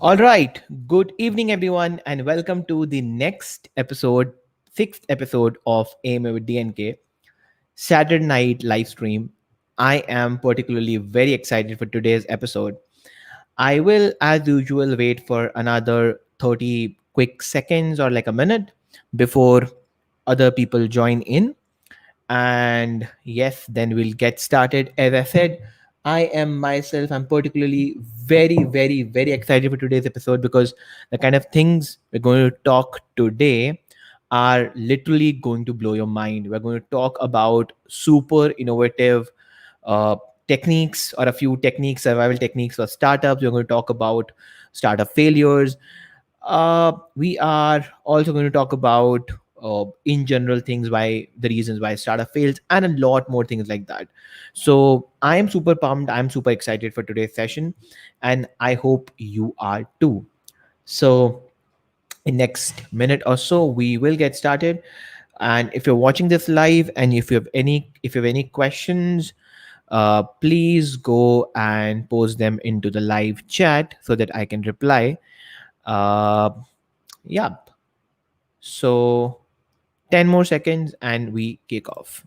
All right. Good evening, everyone, and welcome to the next episode, sixth episode of AMA with DNK, Saturday night live stream. I am particularly very excited for today's episode. I will, as usual, wait for another 30 quick seconds or like a minute before other people join in. And yes, then we'll get started. As I said, I'm particularly very excited for today's episode because the kind of things we're going to talk today are literally going to blow your mind. We're going to talk about super innovative uh, techniques, or a few techniques, survival techniques for startups. We're going to talk about startup failures. We are also going to talk about, in general, things, why the reasons why startup fails, and a lot more things like that. So I am super pumped. I'm super excited for today's session, and I hope you are too. So in next minute or so, we will get started. And if you're watching this live, and if you have any questions, please go and post them into the live chat so that I can reply. Uh, yeah. So 10 more seconds and we kick off.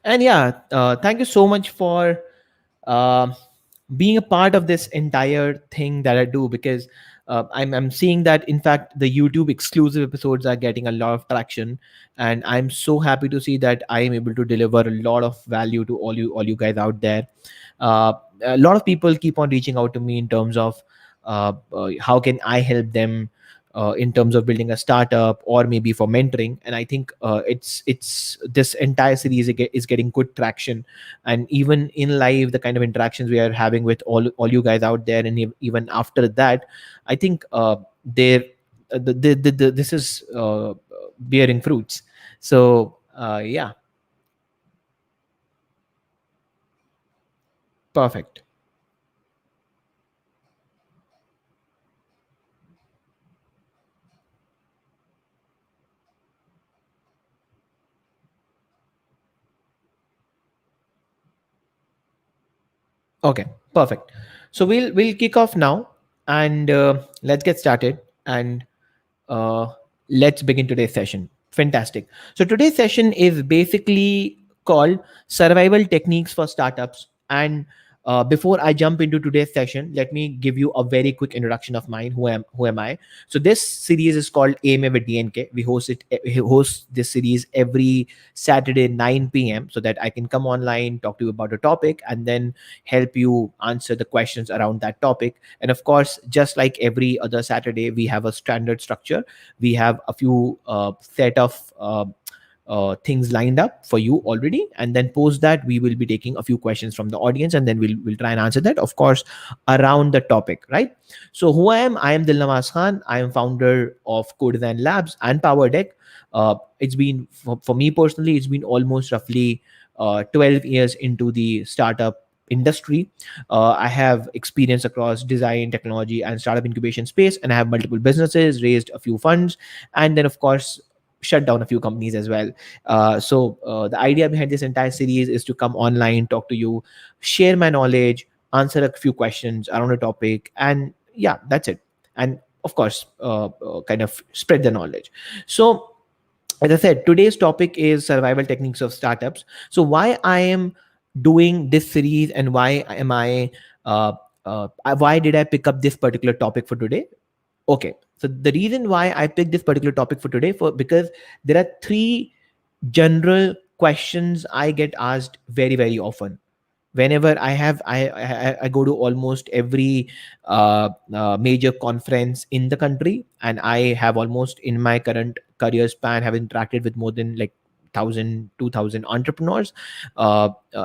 And yeah, thank you so much for uh, being a part of this entire thing that I do, because I'm seeing that, in fact, the YouTube exclusive episodes are getting a lot of traction, and I'm so happy to see that I am able to deliver a lot of value to all you guys out there. Uh, a lot of people keep on reaching out to me in terms of how can I help them in terms of building a startup, or maybe for mentoring. And I think it's this entire series is getting good traction, and even in live, the kind of interactions we are having with all you guys out there, and even after that, I think there this is bearing fruits. So yeah, perfect. Okay, perfect. So we'll kick off now, and let's get started, and uh, let's begin today's session. Fantastic. So today's session is basically called Survival Techniques for Startups. And before I jump into today's session, let me give you a very quick introduction of mine. Who am I? So this series is called AMA with DNK. We host this series every Saturday 9 p.m. so that I can come online, talk to you about a topic, and then help you answer the questions around that topic. And of course, just like every other Saturday, we have a standard structure. We have a few set of things lined up for you already, and then post that, we will be taking a few questions from the audience, and then we'll try and answer that, of course, around the topic, right? So who I am? I am Dilnawaz Khan. I am founder of Codesign Labs and Power Deck. It's been, for me personally, it's been almost roughly 12 years into the startup industry. I have experience across design, technology, and startup incubation space, and I have multiple businesses, raised a few funds, and then, of course, shut down a few companies as well. So the idea behind this entire series is to come online, talk to you, share my knowledge, answer a few questions around a topic, and yeah, that's it. And of course, kind of spread the knowledge. So as I said, today's topic is survival techniques of startups. So why I am doing this series, and uh, why did I pick up this particular topic for today? Okay, so the reason why I picked this particular topic for today, for because there are three general questions I get asked very often whenever I go to almost every major conference in the country, and I have almost, in my current career span, have interacted with more than like 1,000 2,000 entrepreneurs.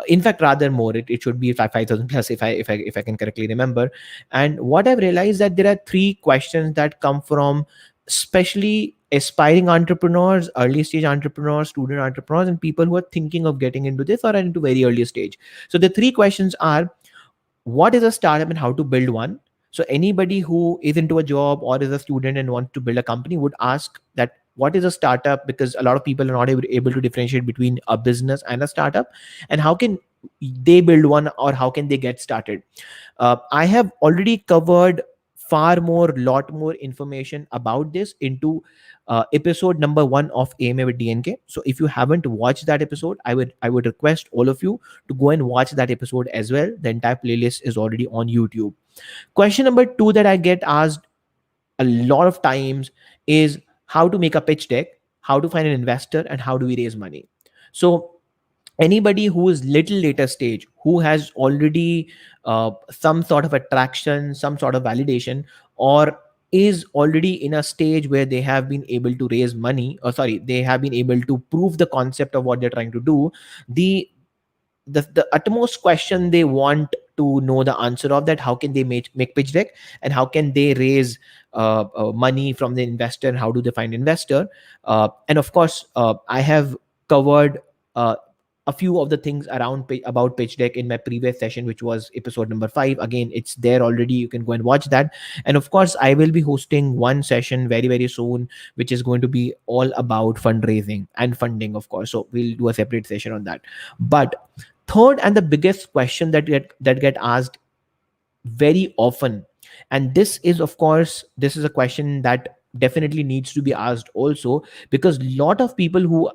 In fact, rather more, it should be 5,000 plus, if I can correctly remember. And what I've realized, that there are three questions that come from especially aspiring entrepreneurs, early stage entrepreneurs, student entrepreneurs, and people who are thinking of getting into this or are into very early stage. So the three questions are: what is a startup and how to build one? So anybody who is into a job or is a student and wants to build a company would ask that, what is a startup, because a lot of people are not able to differentiate between a business and a startup, and how can they build one, or how can they get started. I have already covered lot more information about this into episode number 1 of AMA with DNK. So if you haven't watched that episode, I would request all of you to go and watch that episode as well. The entire playlist is already on YouTube. Question number 2 that I get asked a lot of times is how to make a pitch deck, how to find an investor, and how do we raise money. So anybody who is little later stage, who has already some sort of attraction, some sort of validation, or is already in a stage where they have been able to raise money, or sorry, they have been able to prove the concept of what they're trying to do, the the utmost question they want to know the answer of, that how can they make pitch deck, and how can they raise money from the investor, and how do they find investor. And of course, I have covered uh, a few of the things about pitch deck in my previous session, which was episode number 5. Again, it's there already, you can go and watch that. And of course, I will be hosting one session very very soon, which is going to be all about fundraising and funding, of course, so we'll do a separate session on that. But third and the biggest question that get asked very often, and this is, of course, this is a question that definitely needs to be asked also, because a lot of people who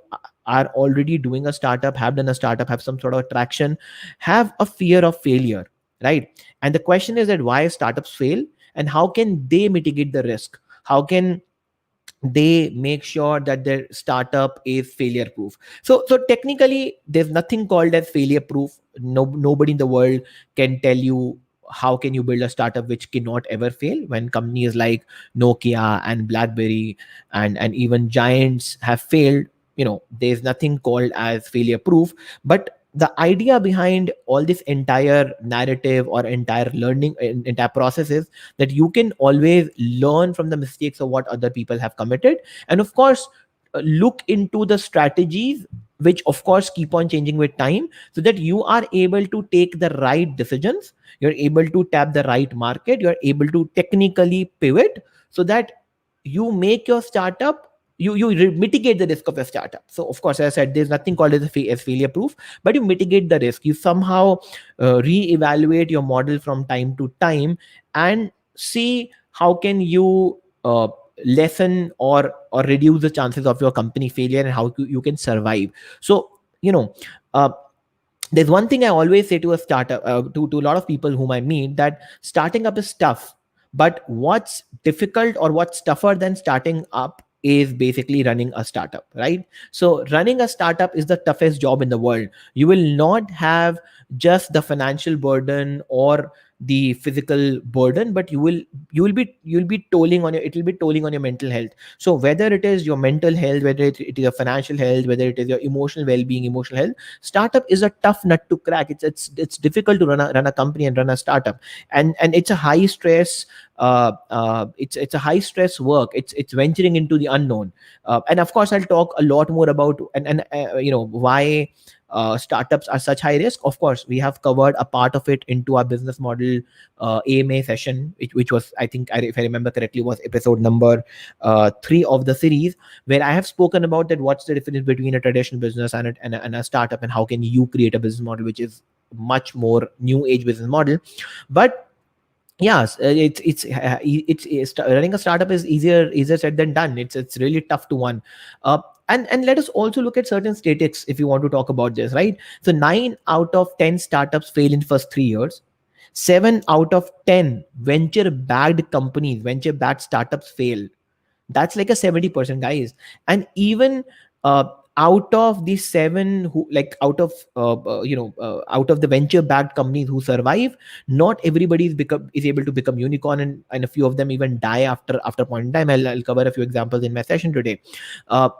are already doing a startup, have done a startup, have some sort of attraction, have a fear of failure, right? And the question is that why startups fail, and how can they mitigate the risk, how can they make sure that their startup is failure proof. So technically there's nothing called as failure proof. Nobody in the world can tell you how can you build a startup which cannot ever fail, when companies like Nokia and BlackBerry and even giants have failed. There's nothing called as failure proof. But the idea behind all this entire narrative or entire learning, entire process, is that you can always learn from the mistakes of what other people have committed, and of course look into the strategies, which of course keep on changing with time, so that you are able to take the right decisions, you're able to tap the right market, you're able to technically pivot, so that you make your startup, you mitigate the risk of a startup. So of course, as I said, there's nothing called as failure proof, but you mitigate the risk, you somehow reevaluate your model from time to time, and see how can you lessen or reduce the chances of your company failure, and how you can survive. So uh, there's one thing I always say to a startup, to a lot of people whom I meet, that starting up is tough, but what's difficult or what's tougher than starting up is basically running a startup, right? So running a startup is the toughest job in the world. You will not have just the financial burden or the physical burden, but you'll be tolling on your it will be tolling on your mental health. So whether it is your mental health, whether it is your financial health, whether it is your emotional well-being, emotional health, startup is a tough nut to crack. It's difficult to run a company and run a startup, and it's a high stress, it's a high stress work. It's venturing into the unknown. And of course, I'll talk a lot more about why startups are such high risk. Of course, we have covered a part of it into our business model AMA session, which was, I think, if I remember correctly, was episode number 3 of the series, where I have spoken about that what's the difference between a traditional business and a startup, and how can you create a business model which is much more new age business model. But yes, running a startup is easier said than done. It's really tough to one. And let us also look at certain statistics if you want to talk about this, right? So 9 out of 10 startups fail in first 3 years. 7 out of 10 venture backed startups fail. That's like a 70%, guys. And even uh, out of the 7 who, like, out of the venture backed companies who survive, not everybody is able to become unicorn, and a few of them even die after point in time. I'll cover a few examples in my session today.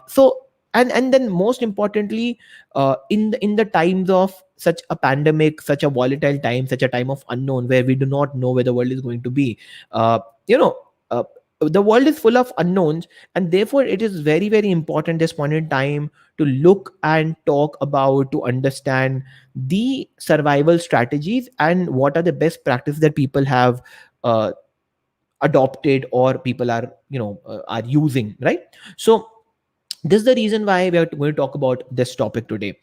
So and then most importantly, in the times of such a pandemic, such a volatile time, such a time of unknown, where we do not know where the world is going to be, you know uh, the world is full of unknowns, and therefore it is very very important this point in time to look and talk about, to understand the survival strategies and what are the best practices that people have adopted, or people are using, right? So This is the reason why we are going to talk about this topic today.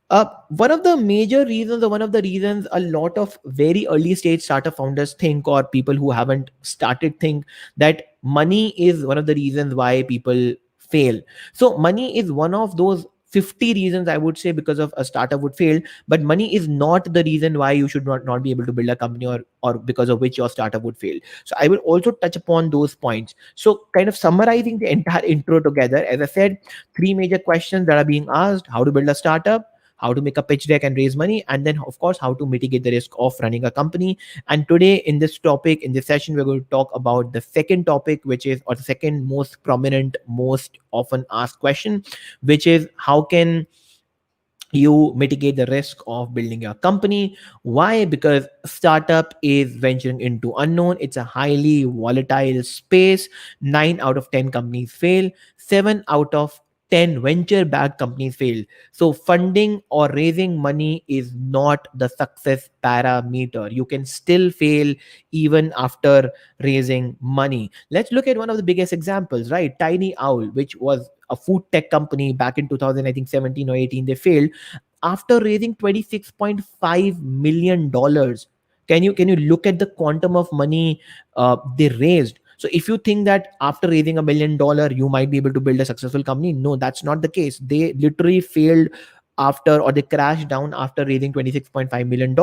One of the major reasons, or one of the reasons a lot of very early stage startup founders think, or people who haven't started think, that money is one of the reasons why people fail. So money is one of those 50 reasons, I would say, because of a startup would fail. But money is not the reason why you should not be able to build a company, or because of which your startup would fail. So I will also touch upon those points. So kind of summarizing the entire intro together, as I said, three major questions that are being asked: how to build a startup, how to make a pitch deck and raise money, and then of course how to mitigate the risk of running a company. And today in this topic, in this session, we're going to talk about the second topic, which is, or the second most prominent, most often asked question, which is how can you mitigate the risk of building your company. Why? Because startup is venturing into unknown. It's a highly volatile space. 9 out of 10 companies fail. 7 out of 10 venture backed companies fail. So funding or raising money is not the success parameter. You can still fail even after raising money. Let's look at one of the biggest examples, right? Tiny Owl, which was a food tech company back in 2000, I think 17 or 18. They failed after raising $26.5 million. Can you look at the quantum of money they raised? So if you think that after raising $1 million you might be able to build a successful company, no, that's not the case. They literally failed after, or they crashed down after raising $26.5 million.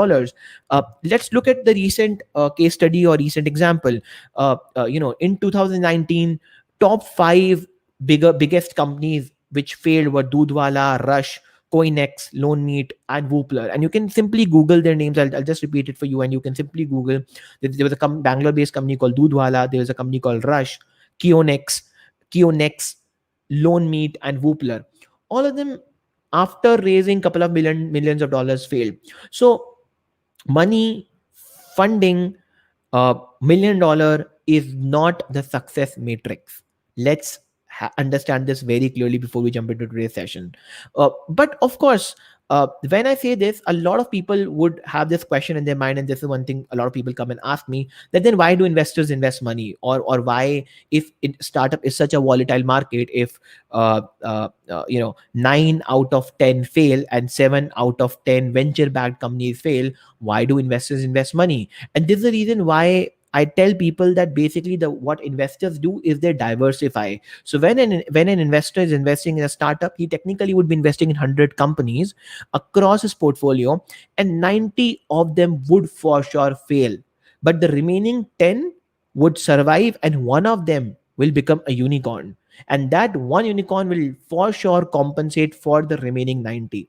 Let's look at the recent case study or recent example. In 2019, top five biggest companies which failed were Dudwala, Rush, Coinex, Lone Meat, and Woopler. And you can simply Google their names. I'll just repeat it for you, and you can simply Google. There was a Bangalore-based company called Dudwala. There was a company called Rush, Kionex, Lone Meat, and Woopler. All of them, after raising couple of millions of dollars, failed. So money, funding, $1 million is not the success matrix. Let's understand this very clearly before we jump into today's session. But of course, when I say this, a lot of people would have this question in their mind, and this is one thing a lot of people come and ask me: that then why do investors invest money, or why, if startup is such a volatile market, if 9 out of 10 fail and 7 out of 10 venture backed companies fail, why do investors invest money? And this is the reason why I tell people that basically the what investors do is they diversify. So when an investor is investing in a startup, he technically would be investing in 100 companies across his portfolio, and 90 of them would for sure fail. But the remaining 10 would survive, and one of them will become a unicorn. And that one unicorn will for sure compensate for the remaining 90.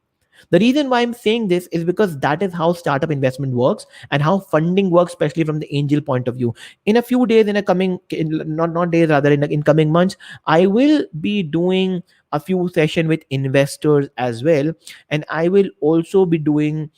The reason why I'm saying this is because that is how startup investment works, and how funding works, especially from the angel point of view. In a few days, not days, rather, in coming months, I will be doing a few sessions with investors as well, and I will also be doing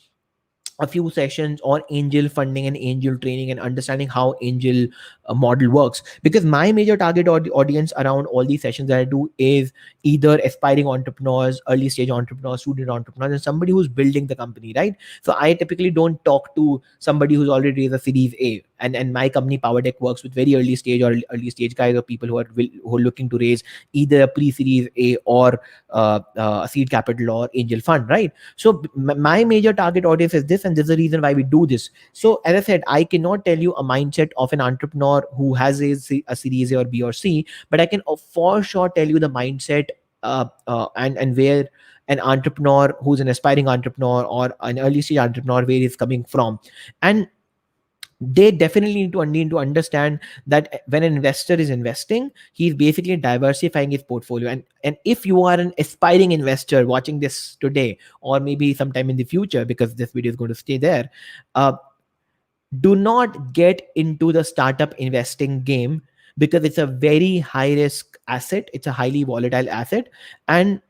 a few sessions on angel funding and angel training, and understanding how angel model works. Because my major target audience around all these sessions that I do is either aspiring entrepreneurs, early stage entrepreneurs, student entrepreneurs, and somebody who's building the company, right? So I typically don't talk to somebody who's already raised a series A. And my company Power Deck works with very early stage or early stage guys, or people who are looking to raise either a pre-series A, or a seed capital, or angel fund, right? So my major target audience is this, and this is the reason why we do this. So as I said, I cannot tell you a mindset of an entrepreneur who has a series A or B or C, but I can for sure tell you the mindset, and where an entrepreneur who's an aspiring entrepreneur or an early stage entrepreneur, where he's coming from. And they definitely need to understand that when an investor is investing, he's basically diversifying his portfolio. And if you are an aspiring investor watching this today, or maybe sometime in the future, because this video is going to stay there, uh, do not get into the startup investing game, because it's a very high risk asset. It's a highly volatile asset. And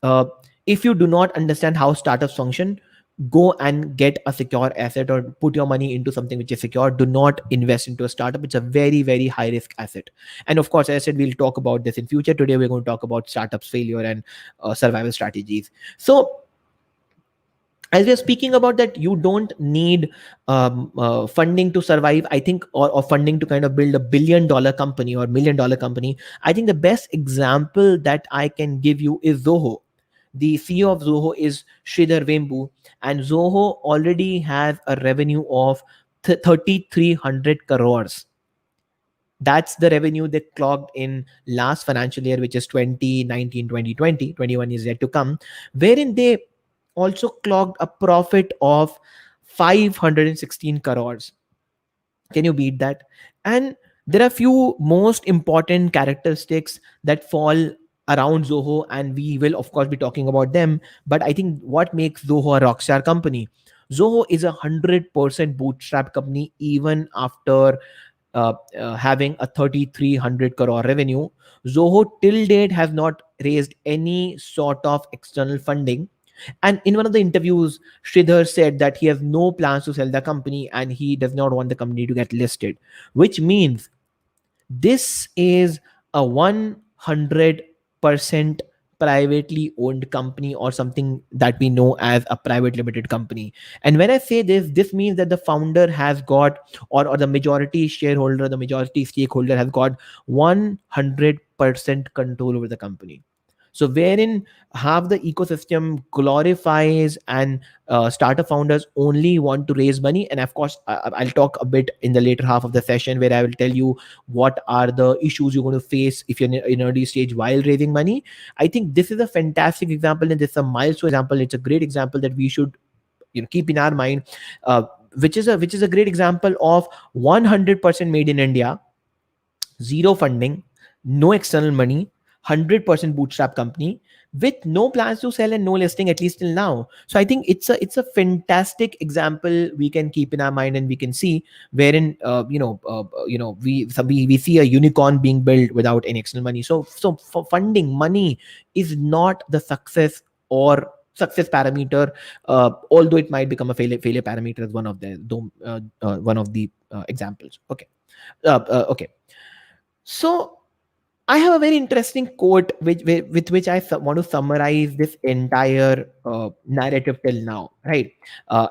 uh, if you do not understand how startups function, go and get a secure asset, or put your money into something which is secure. Do not invest into a startup. It's a very, very high risk asset. And of course, as I said, we'll talk about this in future. Today we're going to talk about startups failure and survival strategies. So as we are speaking about that, you don't need funding to survive, I think, or funding to kind of build $1 billion company or $1 million company. I think the best example that I can give you is Zoho. The CEO of Zoho is Sridhar Vembu, and Zoho already has a revenue of 3,300 crores. That's the revenue they clocked in last financial year, which is 2019, 2020. 21 is yet to come, wherein they also clocked a profit of 516 crores. Can you beat that? And there are few most important characteristics that fall around Zoho, and we will of course be talking about them. But I think what makes Zoho a rockstar company, Zoho is 100% bootstrap company even after having a 3,300 crore revenue. Zoho till date has not raised any sort of external funding. And in one of the interviews, Sridhar said that he has no plans to sell the company and he does not want the company to get listed, which means this is a 100% privately owned company, or something that we know as a private limited company. And when I say this means that the founder has got, or the majority shareholder, the majority stakeholder has got 100% control over the company. So wherein half the ecosystem glorifies and startup founders only want to raise money. And of course, I'll talk a bit in the later half of the session where I will tell you what are the issues you're going to face if you're in early stage while raising money. I think this is a fantastic example, and this is a milestone example. It's a great example that we should keep in our mind, uh, which is a great example of 100% made in India, zero funding, no external money, 100% bootstrap company with no plans to sell and no listing, at least till now. So I think it's a fantastic example we can keep in our mind, and we can see wherein we see a unicorn being built without any external money. So for funding, money is not the success parameter, although it might become a failure parameter as one of the examples. Okay. So I have a very interesting quote with which I want to summarize this entire narrative till now, right?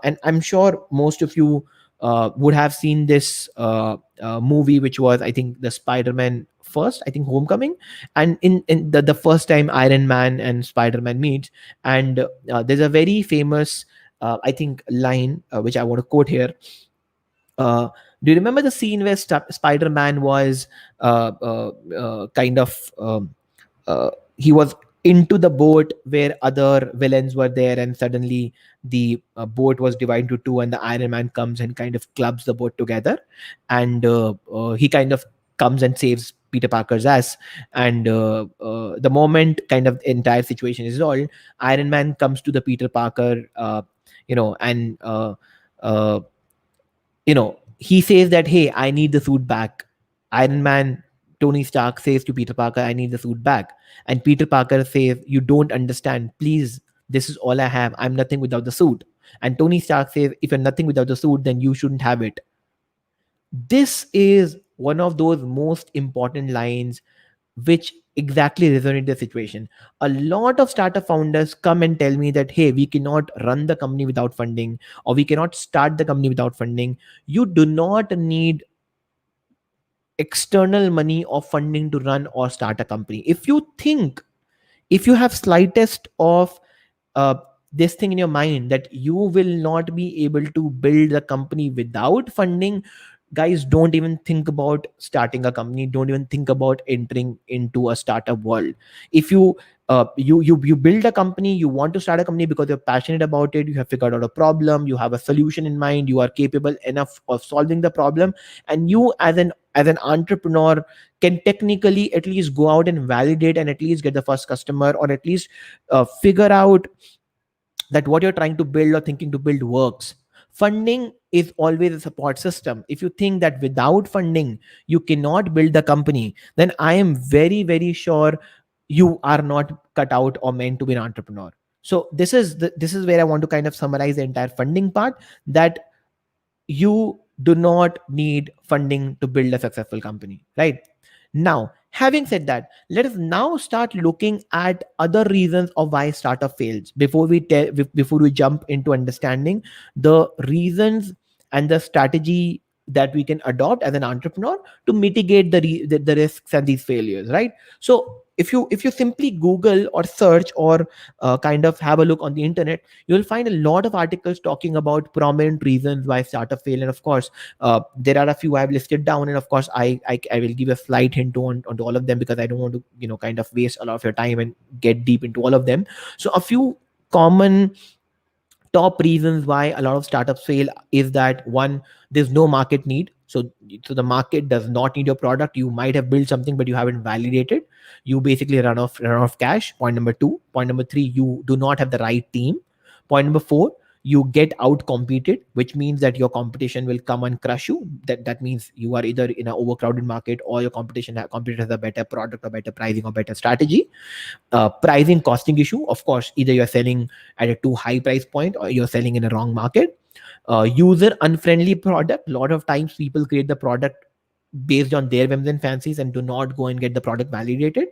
And I'm sure most of you would have seen this movie, which was, I think, the Spider-Man first, I think, Homecoming, and in the first time Iron Man and Spider-Man meet, and there's a very famous, I think, line which I want to quote here. uh, do you remember the scene where Spider-Man was kind of he was into the boat where other villains were there, and suddenly the boat was divided into two, and the Iron Man comes and kind of clubs the boat together, and he kind of comes and saves Peter Parker's ass. And the moment kind of the entire situation is resolved, Iron Man comes to the Peter Parker, and uh, he says that, hey, I need the suit back. Iron Man, Tony Stark says to Peter Parker, I need the suit back. And Peter Parker says, you don't understand. Please, this is all I have. I'm nothing without the suit. And Tony Stark says, if you're nothing without the suit, then you shouldn't have it. This is one of those most important lines which exactly resonate the situation. A lot of startup founders come and tell me that, hey, we cannot run the company without funding, or we cannot start the company without funding. You do not need external money or funding to run or start a company. If you have slightest of uh, this thing in your mind that you will not be able to build a company without funding, guys, don't even think about starting a company. Don't even think about entering into a startup world. If you build a company, you want to start a company because you're passionate about it, you have figured out a problem, you have a solution in mind, you are capable enough of solving the problem, and you as an entrepreneur can technically at least go out and validate and at least get the first customer, or at least figure out that what you're trying to build or thinking to build works. Funding is always a support system. If you think that without funding you cannot build the company, then I am very, very sure you are not cut out or meant to be an entrepreneur. So this is where I want to kind of summarize the entire funding part, that you do not need funding to build a successful company, right? Now, having said that, let us now start looking at other reasons of why startup fails before we jump into understanding the reasons and the strategy that we can adopt as an entrepreneur to mitigate the risks and these failures, right? So if you simply Google or search or kind of have a look on the internet, you'll find a lot of articles talking about prominent reasons why startup fail. And of course, there are a few I've listed down, and of course, I will give a slight hint onto all of them because I don't want to kind of waste a lot of your time and get deep into all of them. So a few common top reasons why a lot of startups fail is that one, there's no market need. So the market does not need your product. You might have built something but you haven't validated. You basically run off cash. Point number two. Point number three, you do not have the right team. Point number four, you get out competed, which means that your competition will come and crush you. That means you are either in an overcrowded market or your competitor has a better product or better pricing or better strategy. Pricing costing issue, of course, either you're selling at a too high price point or you're selling in a wrong market. User unfriendly product. A lot of times people create the product based on their whims and fancies and do not go and get the product validated.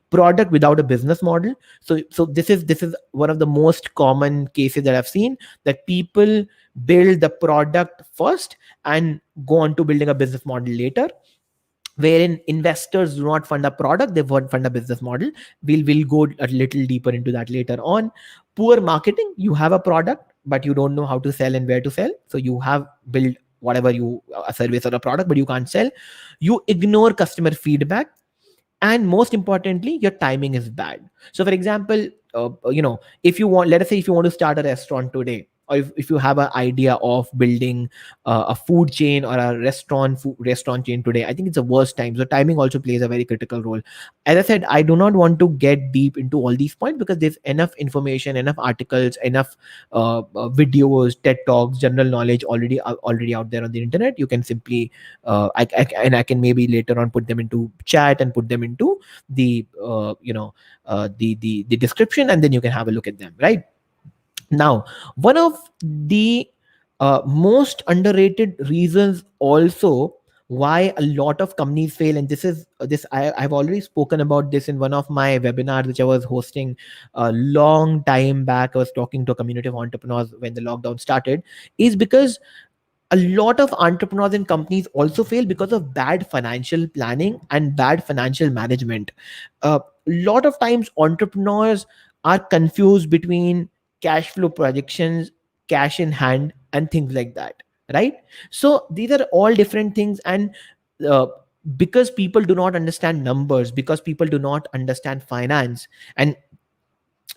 Product without a business model. So this is one of the most common cases that I've seen, that people build the product first and go on to building a business model later, wherein investors do not fund a product, they won't fund a business model. We'll go a little deeper into that later on. Poor marketing. You have a product but you don't know how to sell and where to sell. So you have built whatever you a service or a product, but you can't sell. You ignore customer feedback, and most importantly, your timing is bad. So for example, if you want, let us say if you want to start a restaurant today, or if you have an idea of building a food chain or a restaurant chain today, I think it's the worst time. So timing also plays a very critical role. As I said, I do not want to get deep into all these points because there's enough information, enough articles, enough videos, TED talks, general knowledge already out there on the internet. You can simply and I can maybe later on put them into chat and put them into the the description, and then you can have a look at them, right? Now, one of the most underrated reasons also why a lot of companies fail, and this is this I've already spoken about this in one of my webinars which I was hosting a long time back. I was talking to a community of entrepreneurs when the lockdown started, is because a lot of entrepreneurs and companies also fail because of bad financial planning and bad financial management. A lot of times entrepreneurs are confused between cash flow projections, cash in hand, and things like that, right? So these are all different things. And uh, because people do not understand numbers, because people do not understand finance, and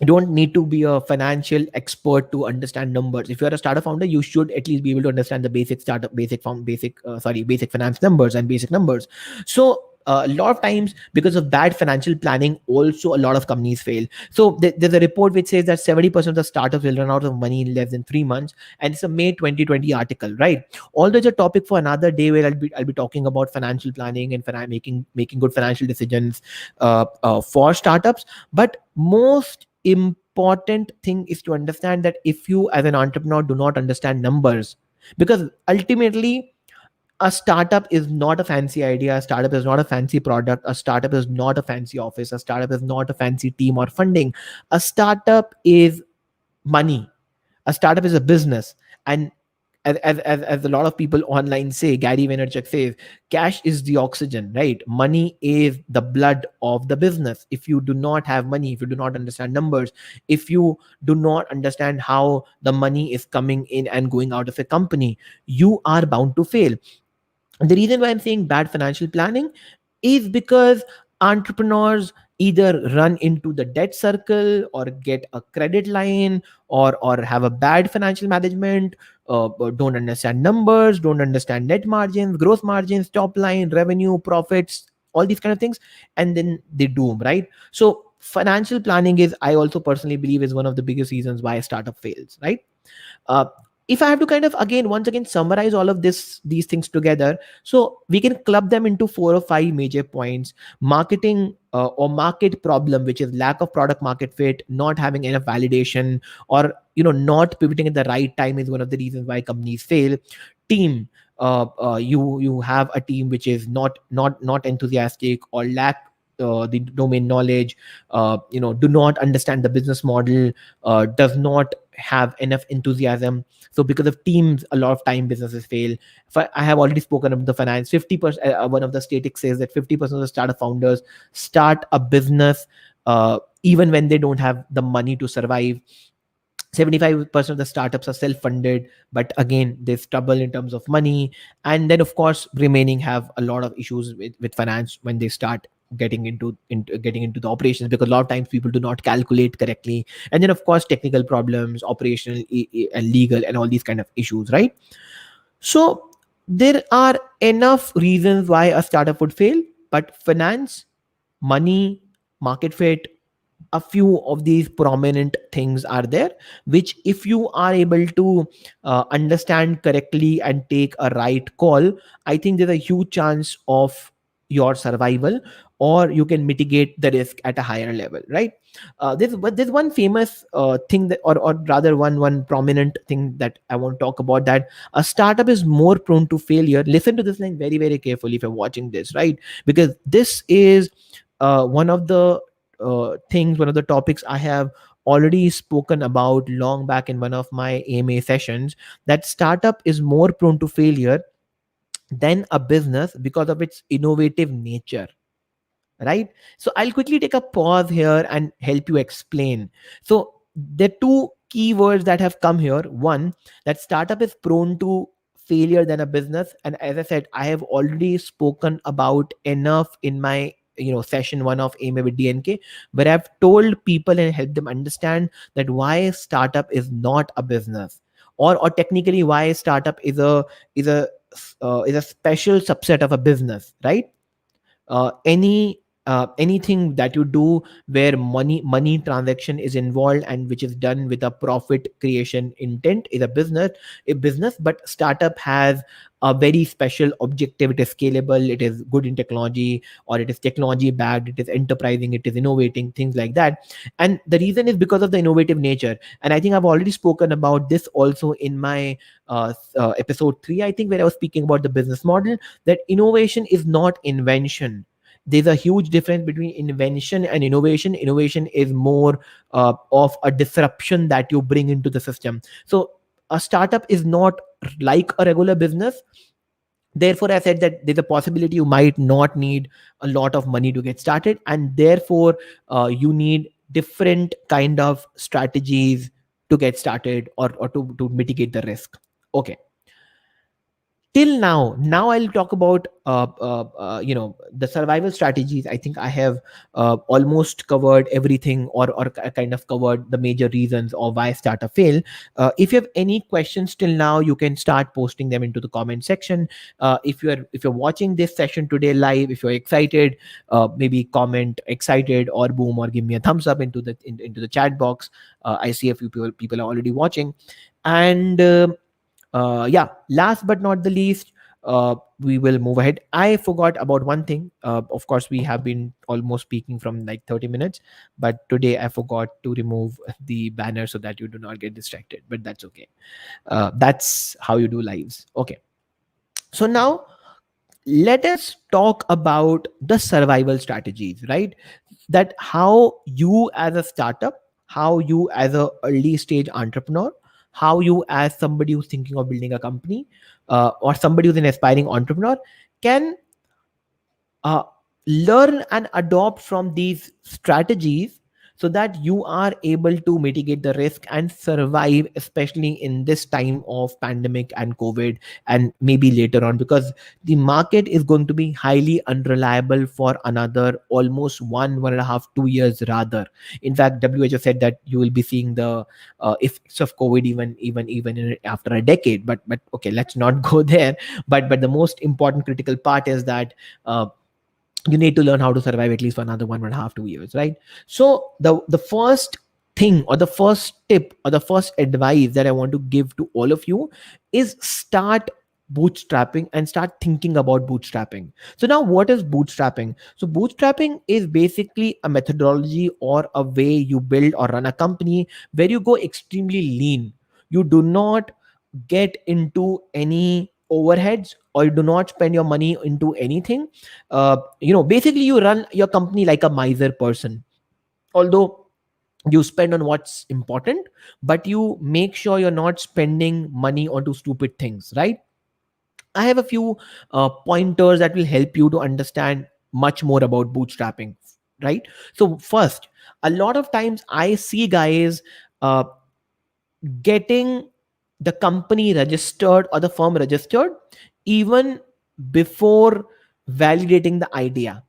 you don't need to be a financial expert to understand numbers. If you're a startup founder, you should at least be able to understand the basic startup basic form basic sorry basic finance numbers and basic numbers. So a lot of times, because of bad financial planning, also a lot of companies fail. So there's a report which says that 70% of the startups will run out of money in less than 3 months, and it's a May 2020 article, right? Although it's a topic for another day where I'll be talking about financial planning and making good financial decisions for startups. But most important thing is to understand that if you as an entrepreneur do not understand numbers, because ultimately a startup is not a fancy idea, a startup is not a fancy product, a startup is not a fancy office, a startup is not a fancy team or funding. A startup is money. A startup is a business. And as a lot of people online say, Gary Vaynerchuk says, cash is the oxygen, right? Money is the blood of the business. If you do not have money, if you do not understand numbers, if you do not understand how the money is coming in and going out of a company, you are bound to fail. The reason why I'm saying bad financial planning is because entrepreneurs either run into the debt circle or get a credit line, or have a bad financial management, don't understand numbers, don't understand net margins, gross margins, top line, revenue, profits, all these kind of things, and then they doom, right? So financial planning is, I also personally believe, is one of the biggest reasons why a startup fails, right? uh, if I have to kind of once again summarize all of these things together, so we can club them into 4 or 5 major points. Marketing or market problem, which is lack of product market fit, not having enough validation, or not pivoting at the right time, is one of the reasons why companies fail. Team, you have a team which is not enthusiastic or lack the domain knowledge, do not understand the business model, does not have enough enthusiasm. So because of teams, a lot of time businesses fail. I have already spoken about the finance. 50%, one of the statistics says that 50% of the startup founders start a business even when they don't have the money to survive. 75% of the startups are self-funded, but again they struggle in terms of money. And then of course remaining have a lot of issues with finance when they start getting into the operations, because a lot of times people do not calculate correctly. And then of course technical problems, operational, and legal, and all these kind of issues, right? So there are enough reasons why a startup would fail, but finance, money, market fit, a few of these prominent things are there, which if you are able to understand correctly and take a right call, I think there's a huge chance of your survival, or you can mitigate the risk at a higher level, right? There's one famous thing that, or rather one prominent thing that I want to talk about, that a startup is more prone to failure. Listen to this line very very carefully if you're watching this, right? Because this is one of the things, one of the topics I have already spoken about long back in one of my AMA sessions, that startup is more prone to failure than a business because of its innovative nature, right? So I'll quickly take a pause here and help you explain. So there are two keywords that have come here. One, that startup is prone to failure than a business, and as I said, I have already spoken about enough in my session one of AMA with DNK, where I've told people and helped them understand that why a startup is not a business, or technically why a startup is a is a special subset of a business, right? Anything that you do where money transaction is involved and which is done with a profit creation intent is a business. But startup has a very special objective. It is scalable, it is good in technology, or it is technology backed, it is enterprising, it is innovating, things like that. And the reason is because of the innovative nature. And I think I've already spoken about this also in my episode 3, I think, where I was speaking about the business model, that innovation is not invention. There's a huge difference between invention and innovation. Innovation is more of a disruption that you bring into the system. So a startup is not like a regular business. Therefore I said that there's a possibility you might not need a lot of money to get started, and therefore you need different kind of strategies to get started, or to mitigate the risk. Okay, till now I'll talk about the survival strategies. I think I have almost covered everything, or kind of covered the major reasons of why startup fail. If you have any questions till now, you can start posting them into the comment section. If you're watching this session today live, if you're excited, maybe comment excited or boom, or give me a thumbs up into the chat box. I see a few people are already watching. And yeah, last but not the least, we will move ahead. I forgot about one thing. Of course, we have been almost speaking from like 30 minutes, but today I forgot to remove the banner so that you do not get distracted, but that's okay. That's how you do lives. Okay, so now let us talk about the survival strategies, right? That how you as a startup, how you as a early stage entrepreneur, how you as somebody who's thinking of building a company, or somebody who's an aspiring entrepreneur, can uh, learn and adopt from these strategies, so that you are able to mitigate the risk and survive, especially in this time of pandemic and COVID, and maybe later on, because the market is going to be highly unreliable for another almost 1.5 2 years rather. In fact, WHO said that you will be seeing the effects of COVID after a decade. But okay, let's not go there. But the most important critical part is that you need to learn how to survive at least for another 1.5 2 years, right? So the first thing, or the first tip, or the first advice that I want to give to all of you is start bootstrapping and start thinking about bootstrapping. So now, what is bootstrapping? So bootstrapping is basically a methodology or a way you build or run a company where you go extremely lean. You do not get into any overheads, or you do not spend your money into anything. Basically you run your company like a miser person. Although you spend on what's important, but you make sure you're not spending money onto stupid things, right? I have a few pointers that will help you to understand much more about bootstrapping, right? So first, a lot of times I see guys uh, getting the company registered or the firm registered even before validating the idea.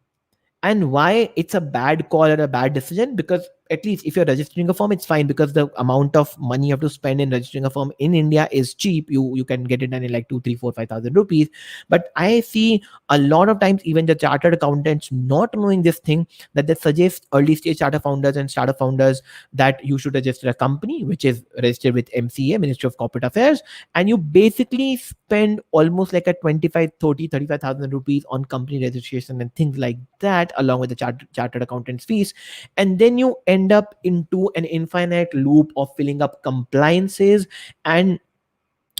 And why it's a bad call or a bad decision? Because at least if you're registering a firm, it's fine, because the amount of money you have to spend in registering a firm in India is cheap. You can get it done in like 2 3 4 5,000 rupees. But I see a lot of times even the chartered accountants not knowing this thing, that they suggest early stage startup founders and startup founders that you should register a company which is registered with MCA, Ministry of Corporate Affairs, and you basically spend almost like a 25 30 35,000 rupees on company registration and things like that, along with the chartered accountant's fees. And then you end up into an infinite loop of filling up compliances and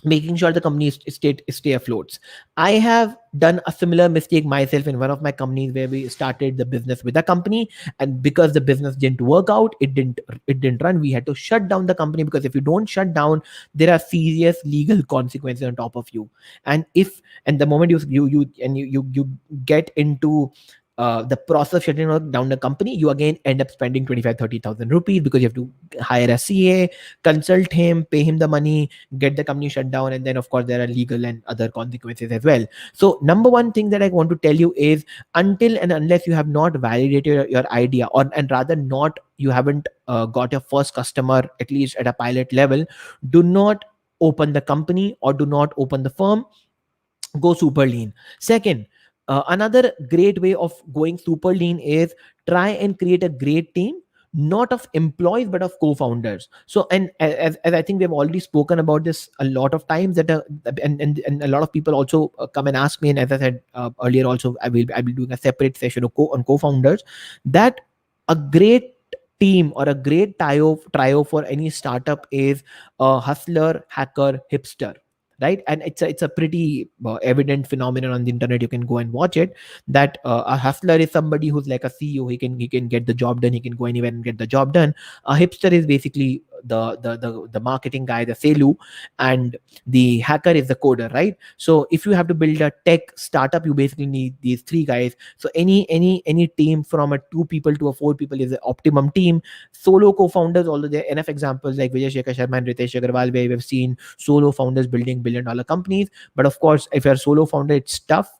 making sure the company stay afloat. I have done a similar mistake myself in one of my companies, where we started the business with a company, and because the business didn't work out, it didn't run, we had to shut down the company. Because if you don't shut down, there are serious legal consequences on top of you. And the moment you get into the process of shutting down the company, you again end up spending 25 30,000 rupees, because you have to hire a CA, consult him, pay him the money, get the company shut down, and then of course there are legal and other consequences as well. So number one thing that I want to tell you is, until and unless you have not validated your idea, or and rather not, you haven't got your first customer at least at a pilot level, do not open the company or do not open the firm. Go super lean. Second, another great way of going super lean is try and create a great team, not of employees but of co-founders. So, and as I think we've already spoken about this a lot of times, that and a lot of people also come and ask me, and as I said earlier also, I will be doing a separate session on co-founders, that a great team or a great trio for any startup is a hustler, hacker, hipster, right? And it's a pretty evident phenomenon on the internet. You can go and watch it, that a hustler is somebody who's like a CEO. He can get the job done. He can go anywhere and get the job done. A hipster is basically the marketing guy, the selu, and the hacker is the coder, right? So if you have to build a tech startup, you basically need these three guys. So any team from a 2 people to a 4 people is the optimum team. Solo co-founders, although there are enough examples like Vijay Shekhar Sharma and Ritesh Agarwal, where we've seen solo founders building billion-dollar companies. But of course, if you're a solo founder, it's tough.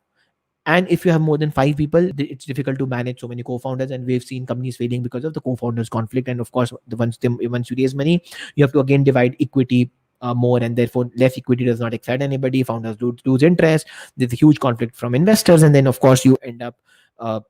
And if you have more than 5 people, it's difficult to manage so many co-founders. And we've seen companies failing because of the co-founders conflict. And of course, once you raise money, you have to again divide equity more, and therefore less equity does not excite anybody. Founders lose interest. There's a huge conflict from investors, and then of course you end up uh,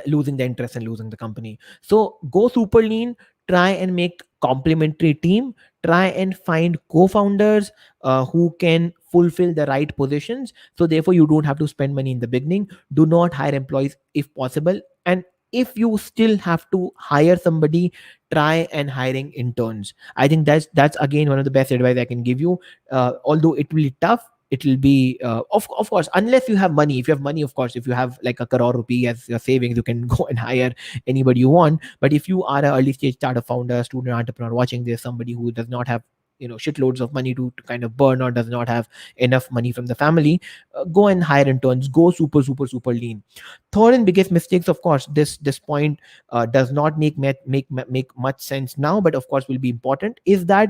losing the interest and losing the company. So go super lean, try and make complementary team, try and find co-founders who can fulfill the right positions. So therefore you don't have to spend money in the beginning. Do not hire employees if possible. And if you still have to hire somebody, try and hiring interns. I think that's again one of the best advice I can give you. Although it will be tough, it will be of course, unless you have money. If you have money, of course, if you have like a crore rupee as your savings, you can go and hire anybody you want. But if you are an early stage startup founder, student entrepreneur watching this, somebody who does not have shitloads of money to kind of burn, or does not have enough money from the family, go and hire interns. Go super lean. Third and biggest mistakes, of course, this point does not make much sense now, but of course will be important, is that,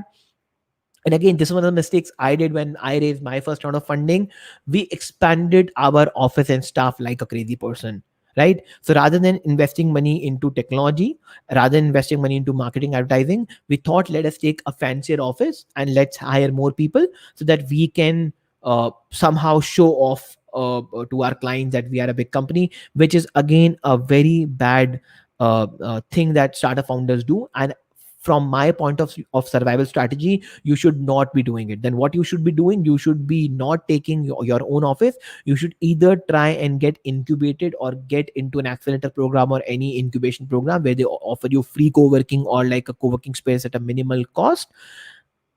and again, this is one of the mistakes I did when I raised my first round of funding. We expanded our office and staff like a crazy person, right? So rather than investing money into technology, rather than investing money into marketing, advertising, we thought, let us take a fancier office and let's hire more people so that we can somehow show off to our clients that we are a big company, which is again a very bad thing that startup founders do. And from my point of survival strategy, you should not be doing it. Then what you should be doing, you should be not taking your own office. You should either try and get incubated or get into an accelerator program or any incubation program where they offer you free co-working or like a co-working space at a minimal cost.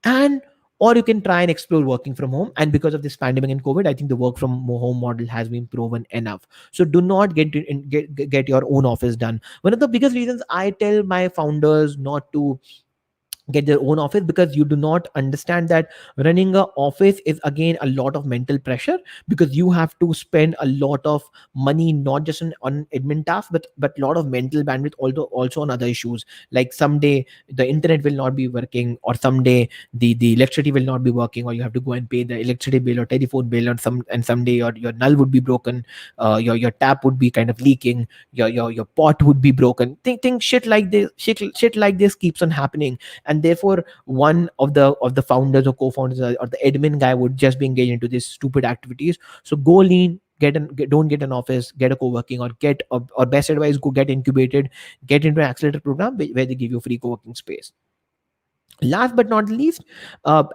And or you can try and explore working from home. And because of this pandemic and COVID, I think the work from home model has been proven enough. So do not get your own office done. One of the biggest reasons I tell my founders not to get their own office, because you do not understand that running a office is again a lot of mental pressure, because you have to spend a lot of money, not just on admin tasks, but a lot of mental bandwidth also on other issues. Like someday the internet will not be working, or someday the electricity will not be working, or you have to go and pay the electricity bill or telephone bill, and someday your null would be broken, your tap would be kind of leaking, your pot would be broken. Think shit like this, shit like this keeps on happening. And therefore one of the founders or co-founders, or the admin guy would just be engaged into these stupid activities. So go lean, don't get an office, get a co-working, or best advice, go get incubated, get into an accelerator program where they give you free co-working space. Last but not least, another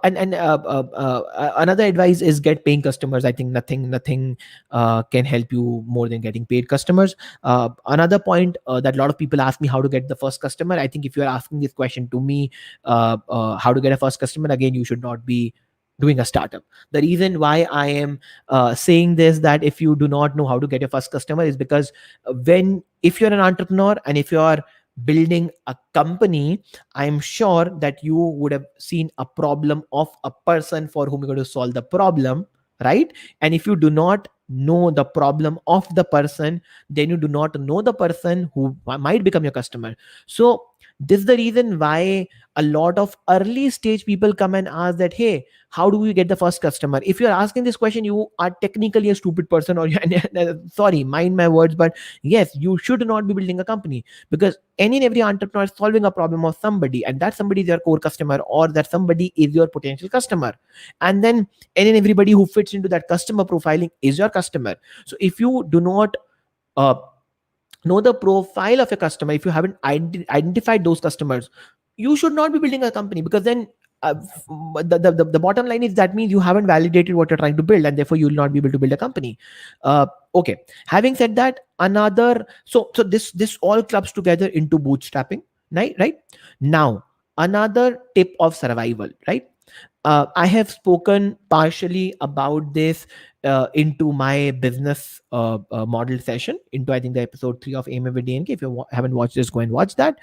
advice is get paying customers. I think nothing can help you more than getting paid customers. Another point that a lot of people ask me, how to get the first customer. I think if you're asking this question to me, how to get a first customer, again, you should not be doing a startup. The reason why I am saying this, that if you do not know how to get your first customer, is because if you're an entrepreneur and if you're building a company, I'm sure that you would have seen a problem of a person for whom you're going to solve the problem, right? And if you do not know the problem of the person, then you do not know the person who might become your customer. So this is the reason why a lot of early stage people come and ask that, hey, how do we get the first customer? If you're asking this question, you are technically a stupid person, or sorry, mind my words, but yes, you should not be building a company, because any and every entrepreneur is solving a problem of somebody, and that somebody is your core customer, or that somebody is your potential customer. And then any and everybody who fits into that customer profiling is your customer. So if you do not uh, know the profile of your customer, if you haven't identified those customers, you should not be building a company, because then the bottom line is that means you haven't validated what you're trying to build, and therefore you will not be able to build a company. Okay, having said that, another so this all clubs together into bootstrapping, right? Now, another tip of survival, right? I have spoken partially about this into my business model session, into I think the episode 3 of Aim with DNK. If you haven't watched this, go and watch that.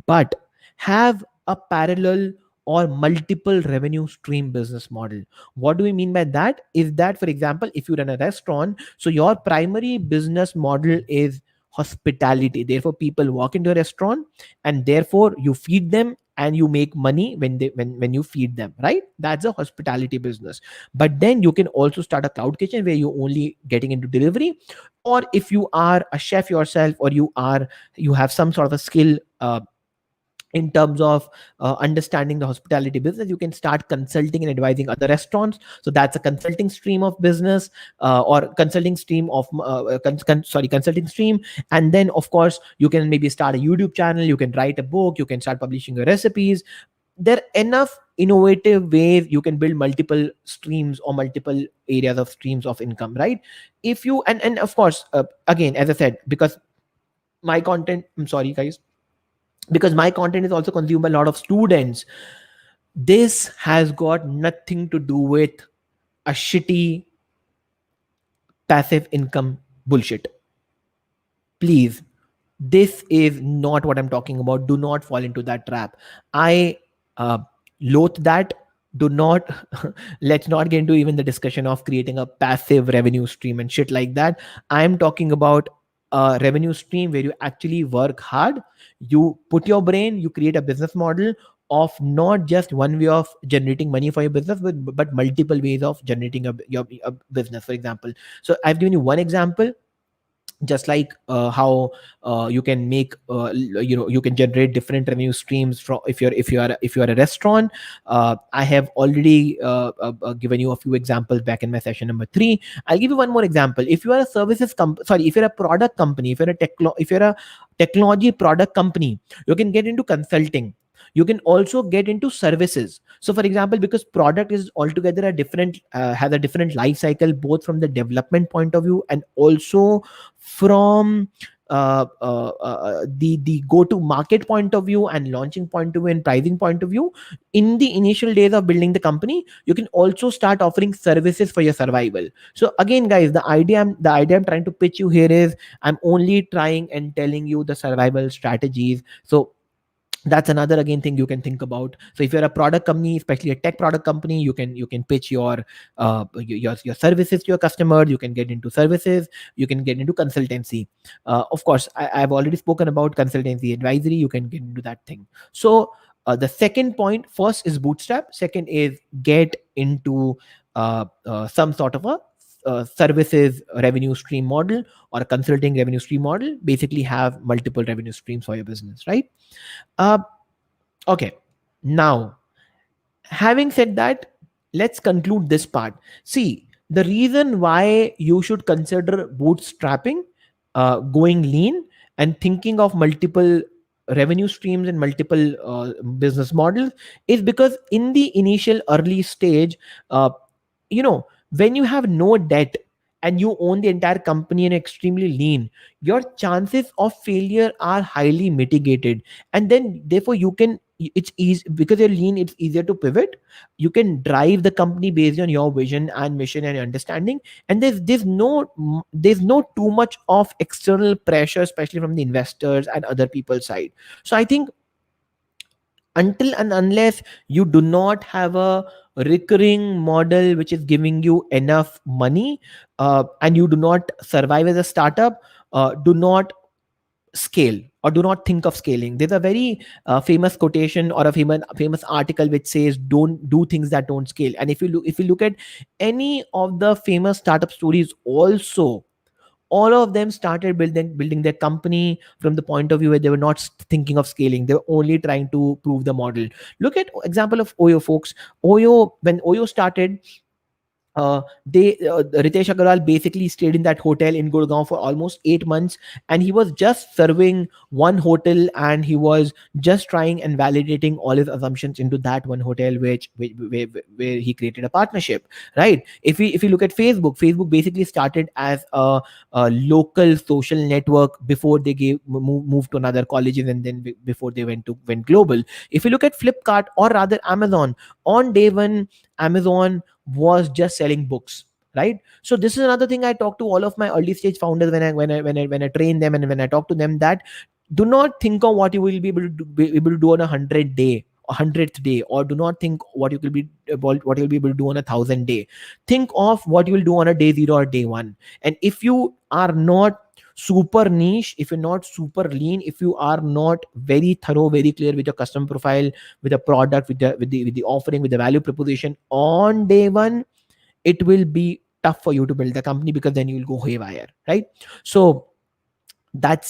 But have a parallel or multiple revenue stream business model. What do we mean by that? Is that, for example, if you run a restaurant, so your primary business model is hospitality. Therefore, people walk into a restaurant, and therefore you feed them and you make money when you feed them, right? That's a hospitality business. But then you can also start a cloud kitchen where you're only getting into delivery. Or if you are a chef yourself, or you have some sort of a skill in terms of understanding the hospitality business, you can start consulting and advising other restaurants. So that's a consulting stream of business, or consulting stream of consulting stream. And then of course you can maybe start a YouTube channel, you can write a book, you can start publishing your recipes. There are enough innovative ways you can build multiple streams or multiple areas of streams of income, right? If you and of course, again, as I said, because my content, I'm sorry guys, because my content is also consumed by a lot of students, this has got nothing to do with a shitty passive income bullshit. Please, this is not what I'm talking about. Do not fall into that trap. I loathe that. Do not let's not get into even the discussion of creating a passive revenue stream and shit like that. I'm talking about a revenue stream where you actually work hard, you put your brain, you create a business model of not just one way of generating money for your business, but multiple ways of generating a business, for example. So I've given you one example, just like how you can make you can generate different revenue streams from, if you're a restaurant. I have already given you a few examples back in my session number 3. I'll give you one more example. If you are a if you're a product company, if you're a technology product company, you can get into consulting. You can also get into services. So for example, because product is altogether a different has a different life cycle, both from the development point of view and also from the go to market point of view and launching point of view and pricing point of view, in the initial days of building the company, you can also start offering services for your survival. So again, guys, the idea I'm trying to pitch you here is, I'm only trying and telling you the survival strategies. So that's another again thing you can think about. So if you're a product company, especially a tech product company, you can pitch your services to your customers. You can get into services, you can get into consultancy. Of course, I've already spoken about consultancy advisory. You can get into that thing. So the second point, first is bootstrap, second is get into some sort of a services revenue stream model or a consulting revenue stream model. Basically have multiple revenue streams for your business, right? uh, Okay, now having said that, let's conclude this part. See, the reason why you should consider bootstrapping, going lean, and thinking of multiple revenue streams and multiple business models is because in the initial early stage, uh, when you have no debt and you own the entire company and extremely lean, your chances of failure are highly mitigated. And then therefore you can, it's easy because you're lean, it's easier to pivot. You can drive the company based on your vision and mission and understanding. And there's no too much of external pressure, especially from the investors and other people's side. So I think until and unless you do not have a recurring model which is giving you enough money, and you do not survive as a startup, do not scale or do not think of scaling. There's a very famous quotation or a famous article which says, don't do things that don't scale. And if you look at any of the famous startup stories also, all of them started building their company from the point of view where they were not thinking of scaling. They were only trying to prove the model. Look at example of Oyo, folks. When Oyo started, Ritesh Agarwal basically stayed in that hotel in Gurgaon for almost 8 months, and he was just serving one hotel, and he was just trying and validating all his assumptions into that one hotel, where he created a partnership, right? If you look at Facebook basically started as a local social network before they moved to another colleges, and then before they went global. If you look at Flipkart, or rather Amazon, on day one, Amazon was just selling books, right? So this is another thing I talk to all of my early stage founders when I train them and when I talk to them, that do not think of what you will be able to do on 100 day or 100th day, or do not think what you will be about what you'll be able to do on 1,000 day. Think of what you will do on a day zero or day one. And if you are not super niche, if you're not super lean, if you are not very thorough, very clear with your customer profile, with the product, with the offering, with the value proposition on day one, it will be tough for you to build the company, because then you'll go haywire, right? So that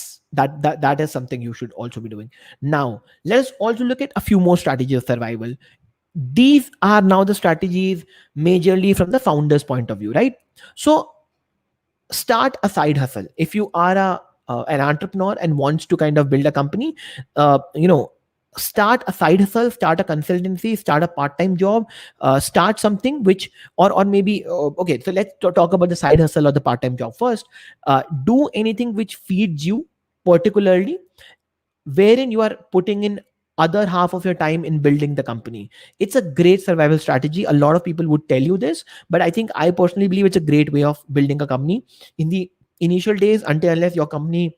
is something you should also be doing. Now let's also look at a few more strategies of survival. These are now the strategies majorly from the founder's point of view, right? So start a side hustle. If you are an entrepreneur and wants to kind of build a company, uh, you know start a side hustle, start a consultancy, start a part-time job, start something which, or maybe okay, so let's talk about the side hustle or the part-time job first. Do anything which feeds you, particularly wherein you are putting in other half of your time in building the company. It's a great survival strategy. A lot of people would tell you this, but I think I personally believe it's a great way of building a company in the initial days, until unless your company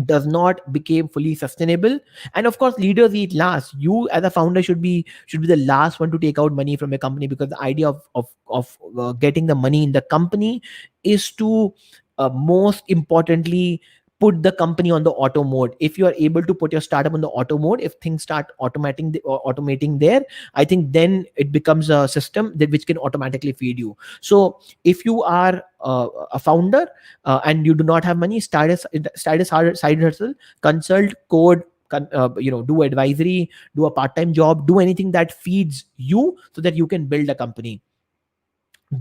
does not become fully sustainable. And of course, leaders eat last. You as a founder should be the last one to take out money from a company, because the idea of getting the money in the company is to most importantly put the company on the auto mode. If you are able to put your startup on the auto mode, if things start automating there, I think then it becomes a system that which can automatically feed you. So if you are a founder, and you do not have money, start a side hustle, consult, code, do advisory, do a part-time job, do anything that feeds you so that you can build a company.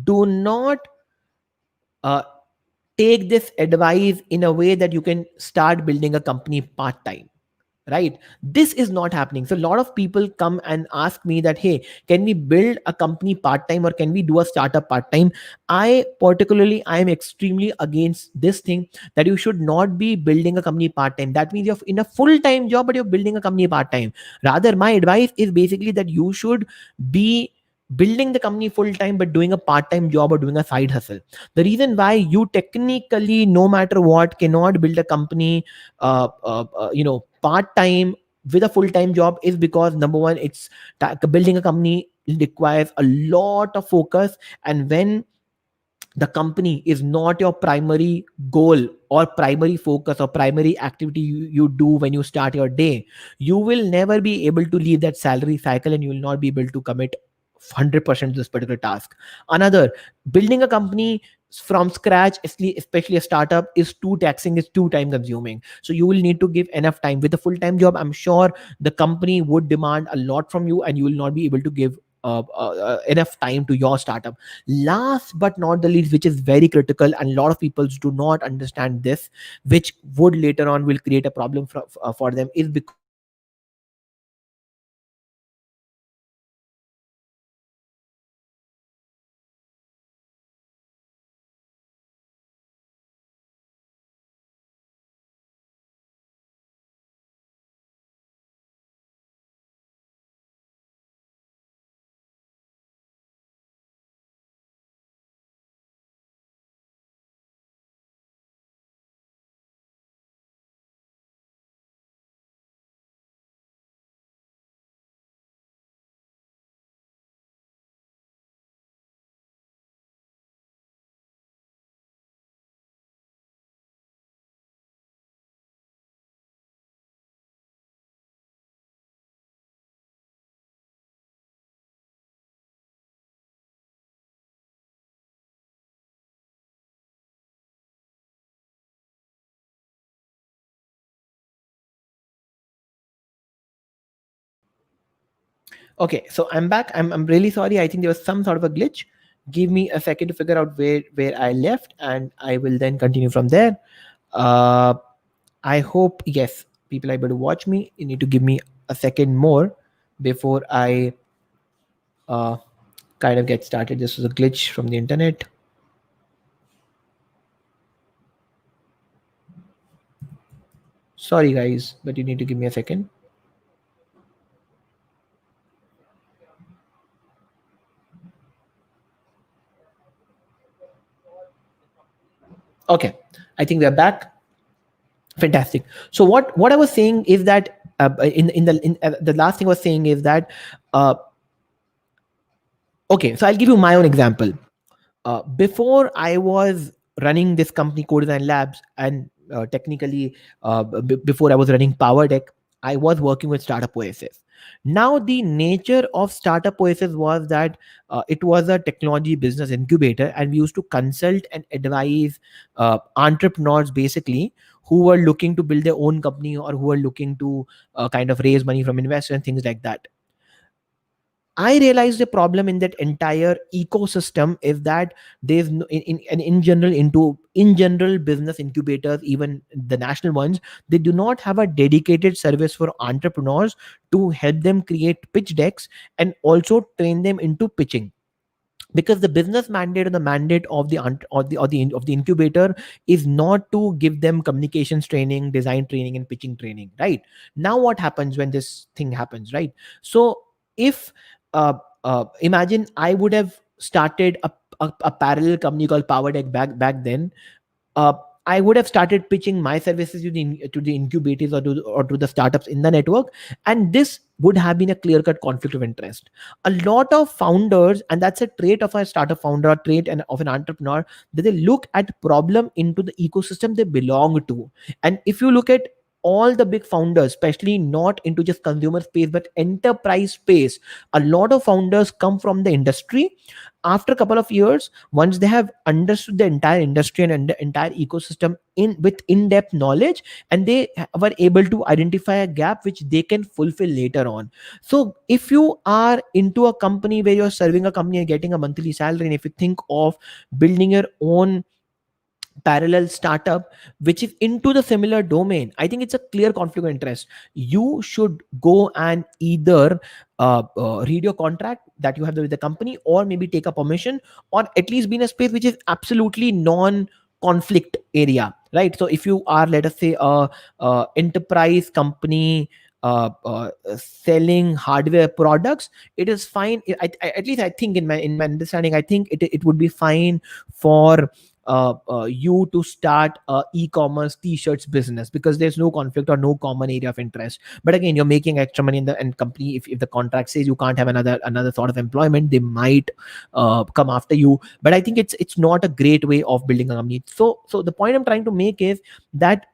Do not uh, take this advice in a way that you can start building a company part-time. right? This is not happening. So a lot of people come and ask me that, hey, can we build a company part time, or can we do a startup part time? I am extremely against this thing, that you should not be building a company part time. That means you're in a full time job but you're building a company part time. Rather, my advice is basically that you should be building the company full time but doing a part time job or doing a side hustle. The reason why you technically, no matter what, cannot build a company part time with a full time job is because, number one, building a company requires a lot of focus. And when the company is not your primary goal or primary focus or primary activity you do when you start your day, you will never be able to leave that salary cycle, and you will not be able to commit 100% to this particular task. Another, building a company from scratch, especially a startup, is too taxing, is too time consuming. So you will need to give enough time. With a full time job, I'm sure the company would demand a lot from you, and you will not be able to give enough time to your startup. Last but not the least, which is very critical, and a lot of people do not understand this, which would later on will create a problem for them, is because building a company requires a lot of focus, and when the company is not your primary focus or primary activity, you will never be able to commit 100% to this particular task. So building a company requires Okay, so I'm back. I'm really sorry. I think there was some sort of a glitch. Give me a second to figure out where I left, and I will then continue from there. Uh, I hope, yes, people are able to watch me. You need to give me a second more before I uh, kind of get started. This was a glitch from the internet. Sorry, guys, but you need to give me a second. Okay, I think we are back. Fantastic. So what I was saying is that the last thing I was saying is that uh, okay. So I'll give you my own example. Before I was running this company, Codesign Labs, and technically before I was running Power Deck, I was working with Startup Oasis. Now, the nature of Startup Oasis was that it was a technology business incubator, and we used to consult and advise entrepreneurs basically who were looking to build their own company, or who were looking to kind of raise money from investors and things like that. I realized the problem in that entire ecosystem is that there's no, in general, in general, business incubators, even the national ones, they do not have a dedicated service for entrepreneurs to help them create pitch decks and also train them into pitching, because the business mandate and the mandate of the of the incubator is not to give them communications training, design training, and pitching training. Right now, what happens when this thing happens, right? So if uh, imagine I would have started a parallel company called Power Deck back then. uh, I would have started pitching my services to the incubators, or to the startups in the network, and this would have been a clear cut conflict of interest. A lot of founders, and that's a trait of a startup founder, a trait of an entrepreneur, that they look at problem into the ecosystem they belong to. And if you look at all the big founders, especially not into just consumer space but enterprise space, a lot of founders come from the industry. After a couple of years, once they have understood the entire industry and the entire ecosystem with in-depth knowledge, and they were able to identify a gap which they can fulfill later on. So if you are into a company where you're serving a company and getting a monthly salary, and if you think of building your own parallel startup which is into the similar domain, I think it's a clear conflict of interest. You should go and either read your contract that you have with the company, or maybe take a permission, or at least be in a space which is absolutely non conflict area, right? So if you are, let us say, a enterprise company selling hardware products, it is fine. At least I think, in my understanding, I think it would be fine for you to start a e-commerce t-shirts business, because there's no conflict or no common area of interest. But again, you're making extra money in the end company. If the contract says you can't have another sort of employment, they might come after you. But I think it's not a great way of building a company. So the point I'm trying to make is that,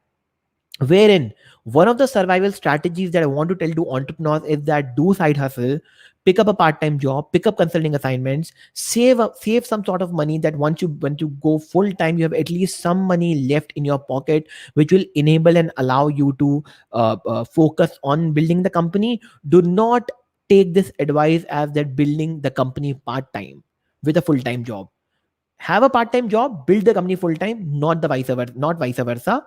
wherein one of the survival strategies that I want to tell to entrepreneurs is that do side hustle, pick up a part-time job, pick up consulting assignments, save some sort of money, that once you go full time, you have at least some money left in your pocket, which will enable and allow you to focus on building the company. Do not take this advice as that building the company part-time with a full-time job. Have a part-time job, build the company full-time, not vice versa.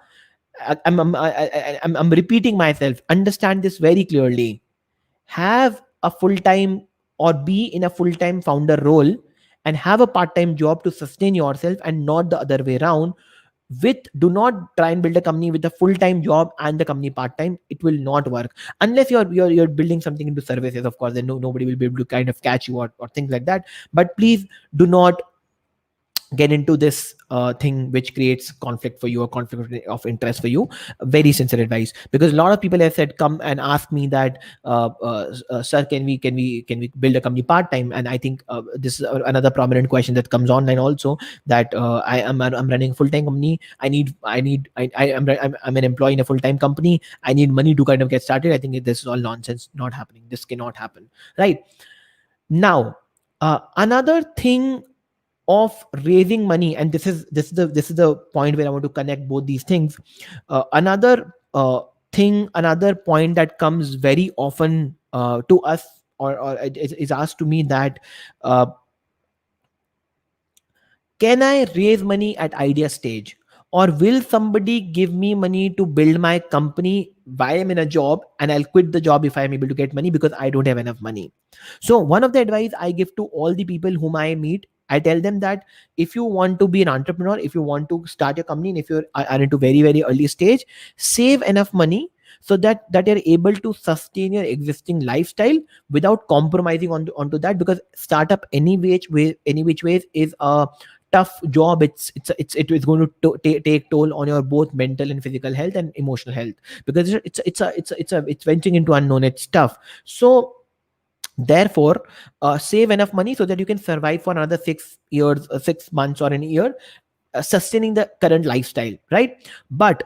I'm repeating myself. Understand this very clearly. Have a full time, or be in a full time founder role, and have a part time job to sustain yourself, and not the other way around. Do not try and build a company with a full time job and the company part time. It will not work unless you're building something into services. Of course, then nobody will be able to kind of catch you, or things like that. But please do not get into this thing which creates conflict for you, or conflict of interest for you. Very sincere advice, because a lot of people have said, come and ask me that, sir, can we build a company part time? And I think this is another prominent question that comes online also, that I'm running a full time company. I'm an employee in a full time company. I need money to kind of get started. I think this is all nonsense. Not happening. This cannot happen, right? Now, another thing of raising money, and this is the point where I want to connect both these things. Another point that comes very often to us, or it is asked to me, that uh, can I raise money at idea stage? Or will somebody give me money to build my company while I'm in a job, and I'll quit the job if I'm able to get money because I don't have enough money? So, one of the advice I give to all the people whom I meet, I tell them that if you want to be an entrepreneur, if you want to start your company, and if you are into very, very early stage, save enough money so that you're able to sustain your existing lifestyle without compromising onto that, because startup any which ways is a tough job. It is going to take toll on your both mental and physical health and emotional health, because it's venturing into unknown. It's tough. So therefore, save enough money so that you can survive for another 6 years, 6 months, or an year, sustaining the current lifestyle, right? But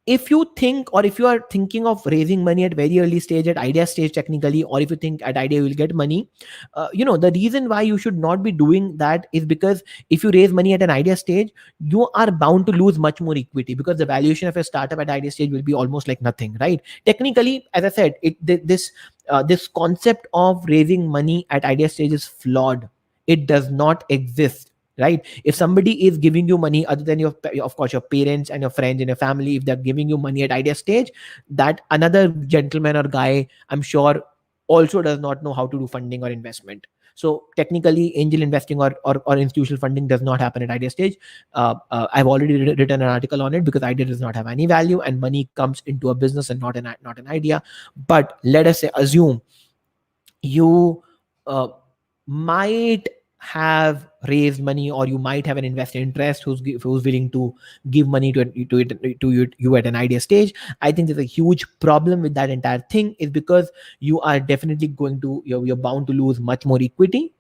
if you think, or if you are thinking of raising money at very early stage, at idea stage technically, or if you think at idea you will get money, the reason why you should not be doing that is because if you raise money at an idea stage, you are bound to lose much more equity, because the valuation of a startup at idea stage will be almost like nothing, right? Technically, as I said, this concept of raising money at idea stage is flawed. It does not exist, right? If somebody is giving you money other than of course, your parents and your friends and your family, if they're giving you money at idea stage, that another gentleman or guy, I'm sure, also does not know how to do funding or investment. So technically, angel investing or institutional funding does not happen at idea stage. I've already written an article on it, because idea does not have any value, and money comes into a business and not an idea. But let us say, assume you uh, might have raised money, or you might have an investor interest who's willing to give money to you at an idea stage. I think there's a huge problem with that entire thing, is because you are definitely you're bound to lose much more equity.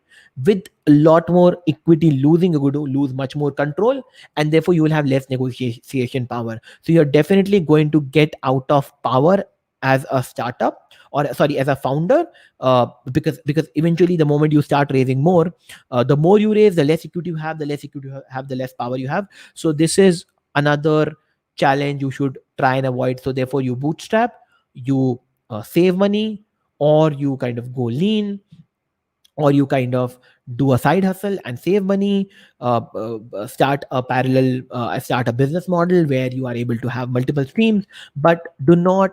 With a lot more equity losing, you're going to lose much more control, and therefore you will have less negotiation power. So you're definitely going to get out of power as a startup, or sorry, as a founder, because eventually, the moment you start raising more, the more you raise, the less equity you have, the less power you have. So this is another challenge you should try and avoid. So therefore, you bootstrap, you save money, or you kind of go lean, or you kind of do a side hustle and save money, start a business model where you are able to have multiple streams, but do not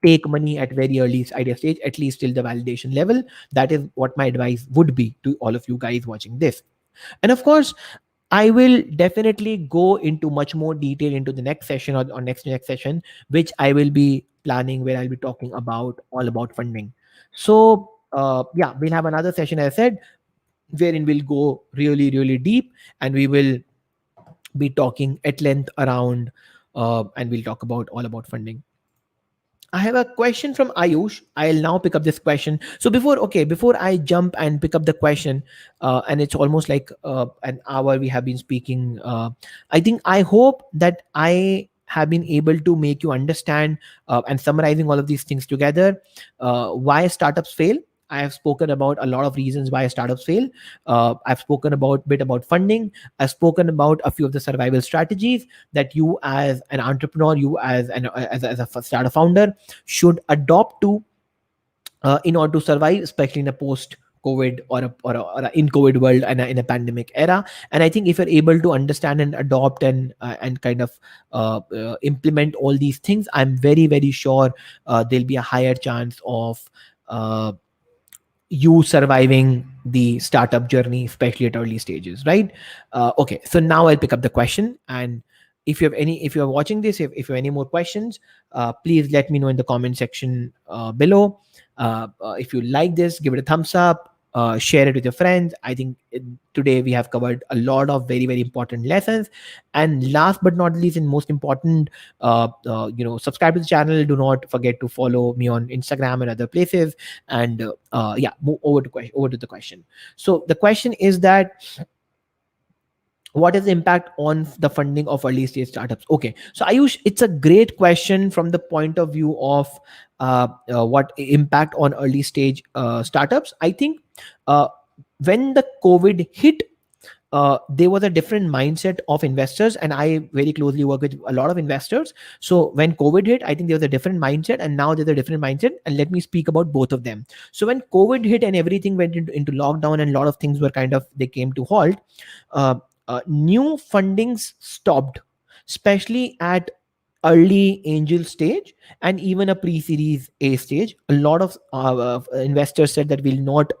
take money at very early idea stage, at least till the validation level. That is what my advice would be to all of you guys watching this. And of course, I will definitely go into much more detail into the next session, or next session, which I will be planning, where I'll be talking about all about funding. So yeah, we'll have another session, as I said, wherein we'll go really, really deep, and we will be talking at length around, and we'll talk about all about funding. I have a question from Ayush. I'll now pick up this question. So before I jump and pick up the question, and it's almost like an hour we have been speaking. I hope that I have been able to make you understand, and summarizing all of these things together, why startups fail. I have spoken about a lot of reasons why startups fail. I've spoken about bit about funding. I've spoken about a few of the survival strategies that you as an entrepreneur, you as a startup founder should adopt to, in order to survive, especially in a post COVID or a in COVID world, and in a pandemic era. And I think if you're able to understand and adopt and kind of implement all these things, I'm very, very sure there'll be a higher chance of uh, you surviving the startup journey, especially at early stages, right? Okay, so now I'll pick up the question. And if you're watching this, if you have any more questions, please let me know in the comment section below. If you like this, give it a thumbs up, share it with your friends. I think today we have covered a lot of very, very important lessons. And last but not least, and most important, subscribe to the channel. Do not forget to follow me on Instagram and other places. And yeah, move over to the question. So the question is that, what is the impact on the funding of early stage startups? Okay, so Ayush, it's a great question from the point of view of what impact on early stage startups. I think uh, when the COVID hit, there was a different mindset of investors, and I very closely work with a lot of investors. So when COVID hit, I think there was a different mindset, and now there's a different mindset. And let me speak about both of them. So when COVID hit and everything went into lockdown, and a lot of things were kind of, they came to halt, uh, new fundings stopped, especially at early angel stage and even a pre-series A stage. A lot of investors said that we'll not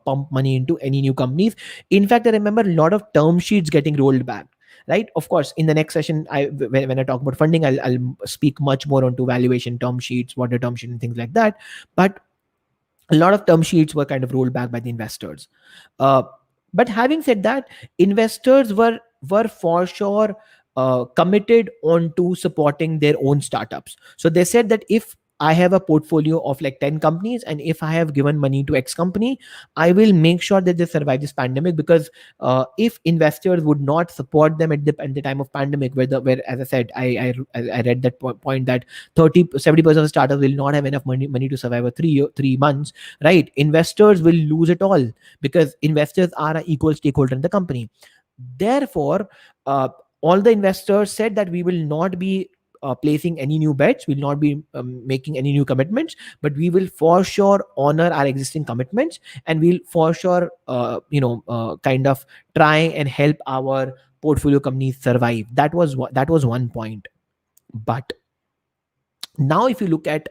pump money into any new companies. In fact, I remember a lot of term sheets getting rolled back. Right. Of course, in the next session, when I talk about funding, I'll speak much more onto valuation, term sheets, what are term sheet, and things like that. But a lot of term sheets were kind of rolled back by the investors. Uh, but having said that, investors were for sure committed on to supporting their own startups. So they said that if I have a portfolio of like 10 companies, and if I have given money to X company, I will make sure that they survive this pandemic. Because if investors would not support them at the time of pandemic, where as I said, I read that point that 30-70% of startups will not have enough money to survive a 3 months, right? Investors will lose it all, because investors are an equal stakeholder in the company. Therefore, uh, all the investors said that we will not be placing any new bets, will not be making any new commitments, but we will for sure honor our existing commitments, and we'll for sure kind of try and help our portfolio companies survive. That was one point. But now if you look at,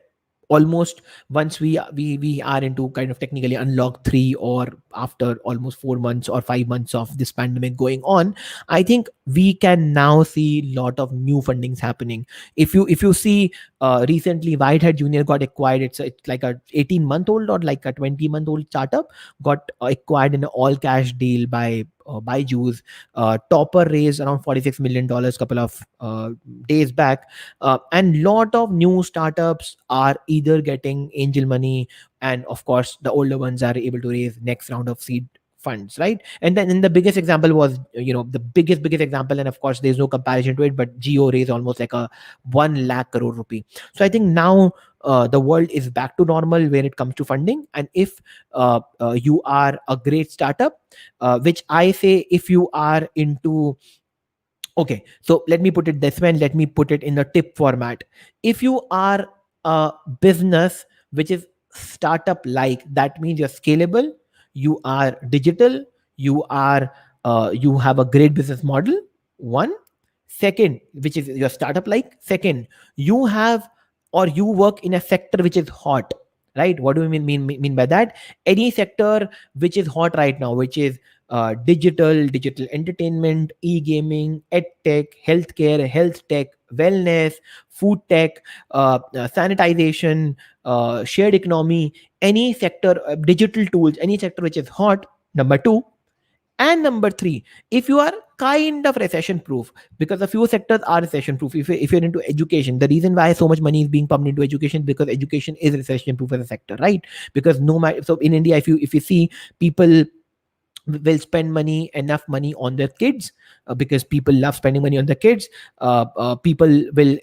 almost once we are into kind of technically unlock 3, or after almost 4 months or 5 months of this pandemic going on, I think we can now see lot of new fundings happening. If you see, recently Whitehead Junior got acquired. It's like a 18-month-old or like a 20-month-old startup, got acquired in an all cash deal by Jews. Topper raised around $46 million couple of days back. And lot of new startups are either getting angel money, and of course the older ones are able to raise next round of seed funds, right? And then the biggest example was, the biggest example, and of course there's no comparison to it, but Geo raised almost like a 1 lakh crore rupee. So I think now the world is back to normal when it comes to funding. And if you are a great startup, which I say, if you are into, okay, so let me put it this way, and let me put it in the tip format. If you are a business which is startup like, that means you're scalable, you are digital, you have a great business model. One. Second, which is your startup like. Second, you have or you work in a sector which is hot, right? What do we mean by that? Any sector which is hot right now, which is digital entertainment, e-gaming, ed tech, healthcare, health tech, wellness, food tech, sanitization, shared economy, any sector, digital tools, any sector which is hot. Number two. And number three, if you are kind of recession proof, because a few sectors are recession proof. If you're into education, the reason why so much money is being pumped into education, because education is recession proof as a sector, right? Because no matter, so in India, if you see, people will spend enough money on their kids, because people love spending money on their kids. People will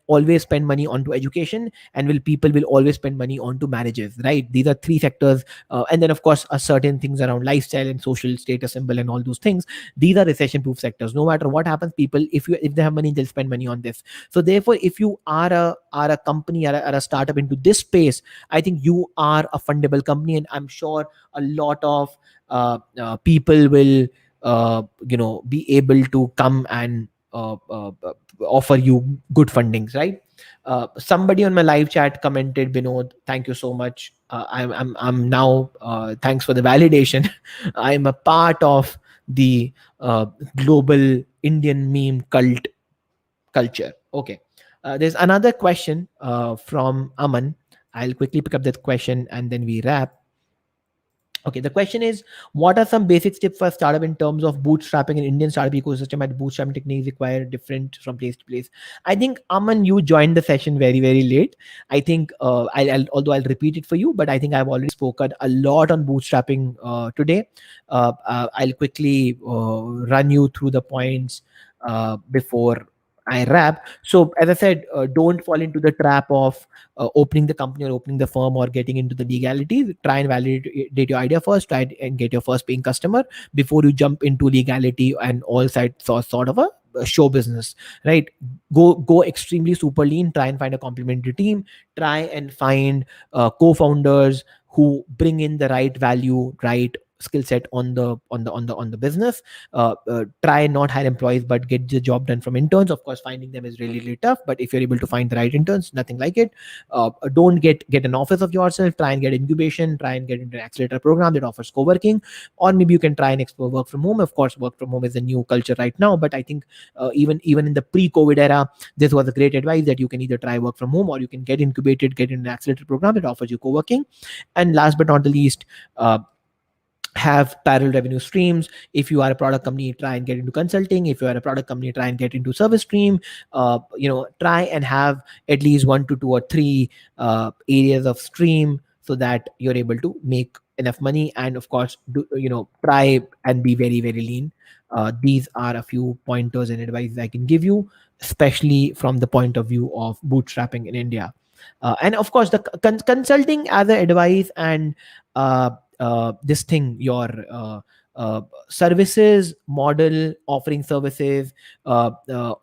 always spend money onto education, and people will always spend money onto marriages, right? These are three sectors. And then of course certain things around lifestyle and social status symbol and all those things. These are recession proof sectors. No matter what happens, people, if they have money, they'll spend money on this. So therefore, if you are a company, or a startup into this space, I think you are a fundable company, and I'm sure a lot of people will be able to come and offer you good fundings, right? Somebody on my live chat commented, Binod, thank you so much. I'm now, thanks for the validation. I'm a part of the global Indian meme culture. Okay. There's another question from Aman. I'll quickly pick up that question and then we wrap. Okay, the question is, what are some basic tips for a startup in terms of bootstrapping in Indian startup ecosystem, and bootstrapping techniques require different from place to place? I think, Aman, you joined the session very, very late. I think, although I'll repeat it for you, but I think I've already spoken a lot on bootstrapping today. I'll quickly run you through the points before I wrap. So, as I said, don't fall into the trap of opening the company or opening the firm or getting into the legalities. Try and validate your idea first. Try and get your first paying customer before you jump into legality and all side sort of a show business, right? Go extremely super lean. Try and find a complementary team. Try and find co-founders who bring in the right value, right skill set on the business. Try not hire employees, but get the job done from interns. Of course, finding them is really, really tough, but if you're able to find the right interns, nothing like it. Don't get an office of yourself. Try and get incubation. Try and get into an accelerator program that offers co-working, or maybe you can try and explore work from home. Of course, work from home is a new culture right now, but I think even in the pre-COVID era, this was a great advice that you can either try work from home, or you can get incubated, get in an accelerator program that offers you co-working. And last but not the least, have parallel revenue streams. If you are a product company, try and get into consulting. If you are a product company, try and get into service stream. Try and have at least 1 to 2 or 3 areas of stream, so that you're able to make enough money. And of course, try and be very, very lean. These are a few pointers and advice I can give you, especially from the point of view of bootstrapping in India. And of course, the consulting as an advice, and this thing, your services model, offering services, doing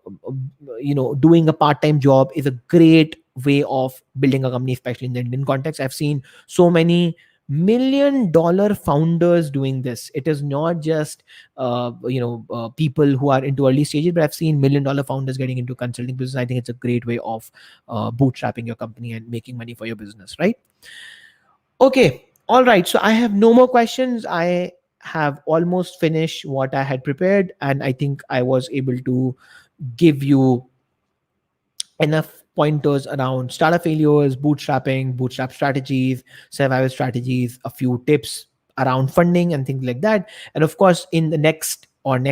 a part-time job is a great way of building a company, especially in the Indian context. I've seen so many $1 million founders doing this. It is not just people who are into early stages, but I've seen $1 million founders getting into consulting business. I think it's a great way of bootstrapping your company and making money for your business, right? Okay. All right. So I have no more questions. I have almost finished what I had prepared, and I think I was able to give you enough pointers around startup failures, bootstrapping, bootstrap strategies, survival strategies, a few tips around funding and things like that. And of course, in the next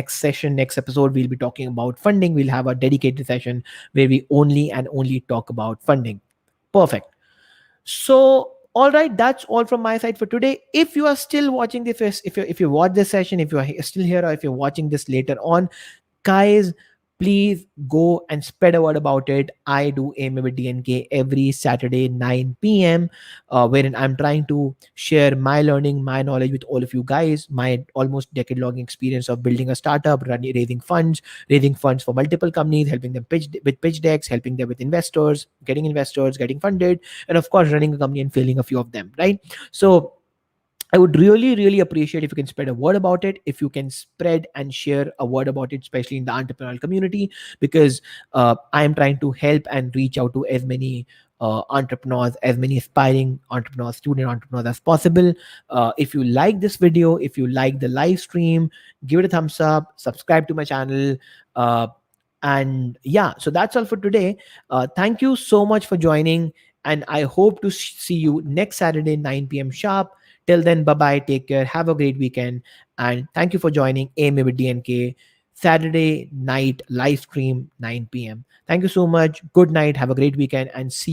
session, next episode, we'll be talking about funding. We'll have a dedicated session where we only talk about funding. Perfect. So, all right, that's all from my side for today. If you are still watching this, if you watch this session, if you are still here, or if you're watching this later on, guys, please go and spread a word about it. I do aim with DNK every Saturday 9 p.m., wherein I'm trying to share my learning, my knowledge with all of you guys, my almost decade-long experience of building a startup, raising funds for multiple companies, helping them with pitch decks, helping them with investors, getting funded, and of course running a company and failing a few of them, right? So I would really, really appreciate if you can spread a word about it, if you can spread and share a word about it, especially in the entrepreneurial community, because I am trying to help and reach out to as many entrepreneurs, as many aspiring entrepreneurs, student entrepreneurs as possible. If you like this video, if you like the live stream, give it a thumbs up, subscribe to my channel. Uh, and yeah, so that's all for today. Thank you so much for joining, and I hope to see you next Saturday, 9 p.m. sharp. Till then, bye bye, take care, have a great weekend, and thank you for joining AMA with DNK Saturday night live stream, 9 p.m. Thank you so much. Good night, have a great weekend, and see you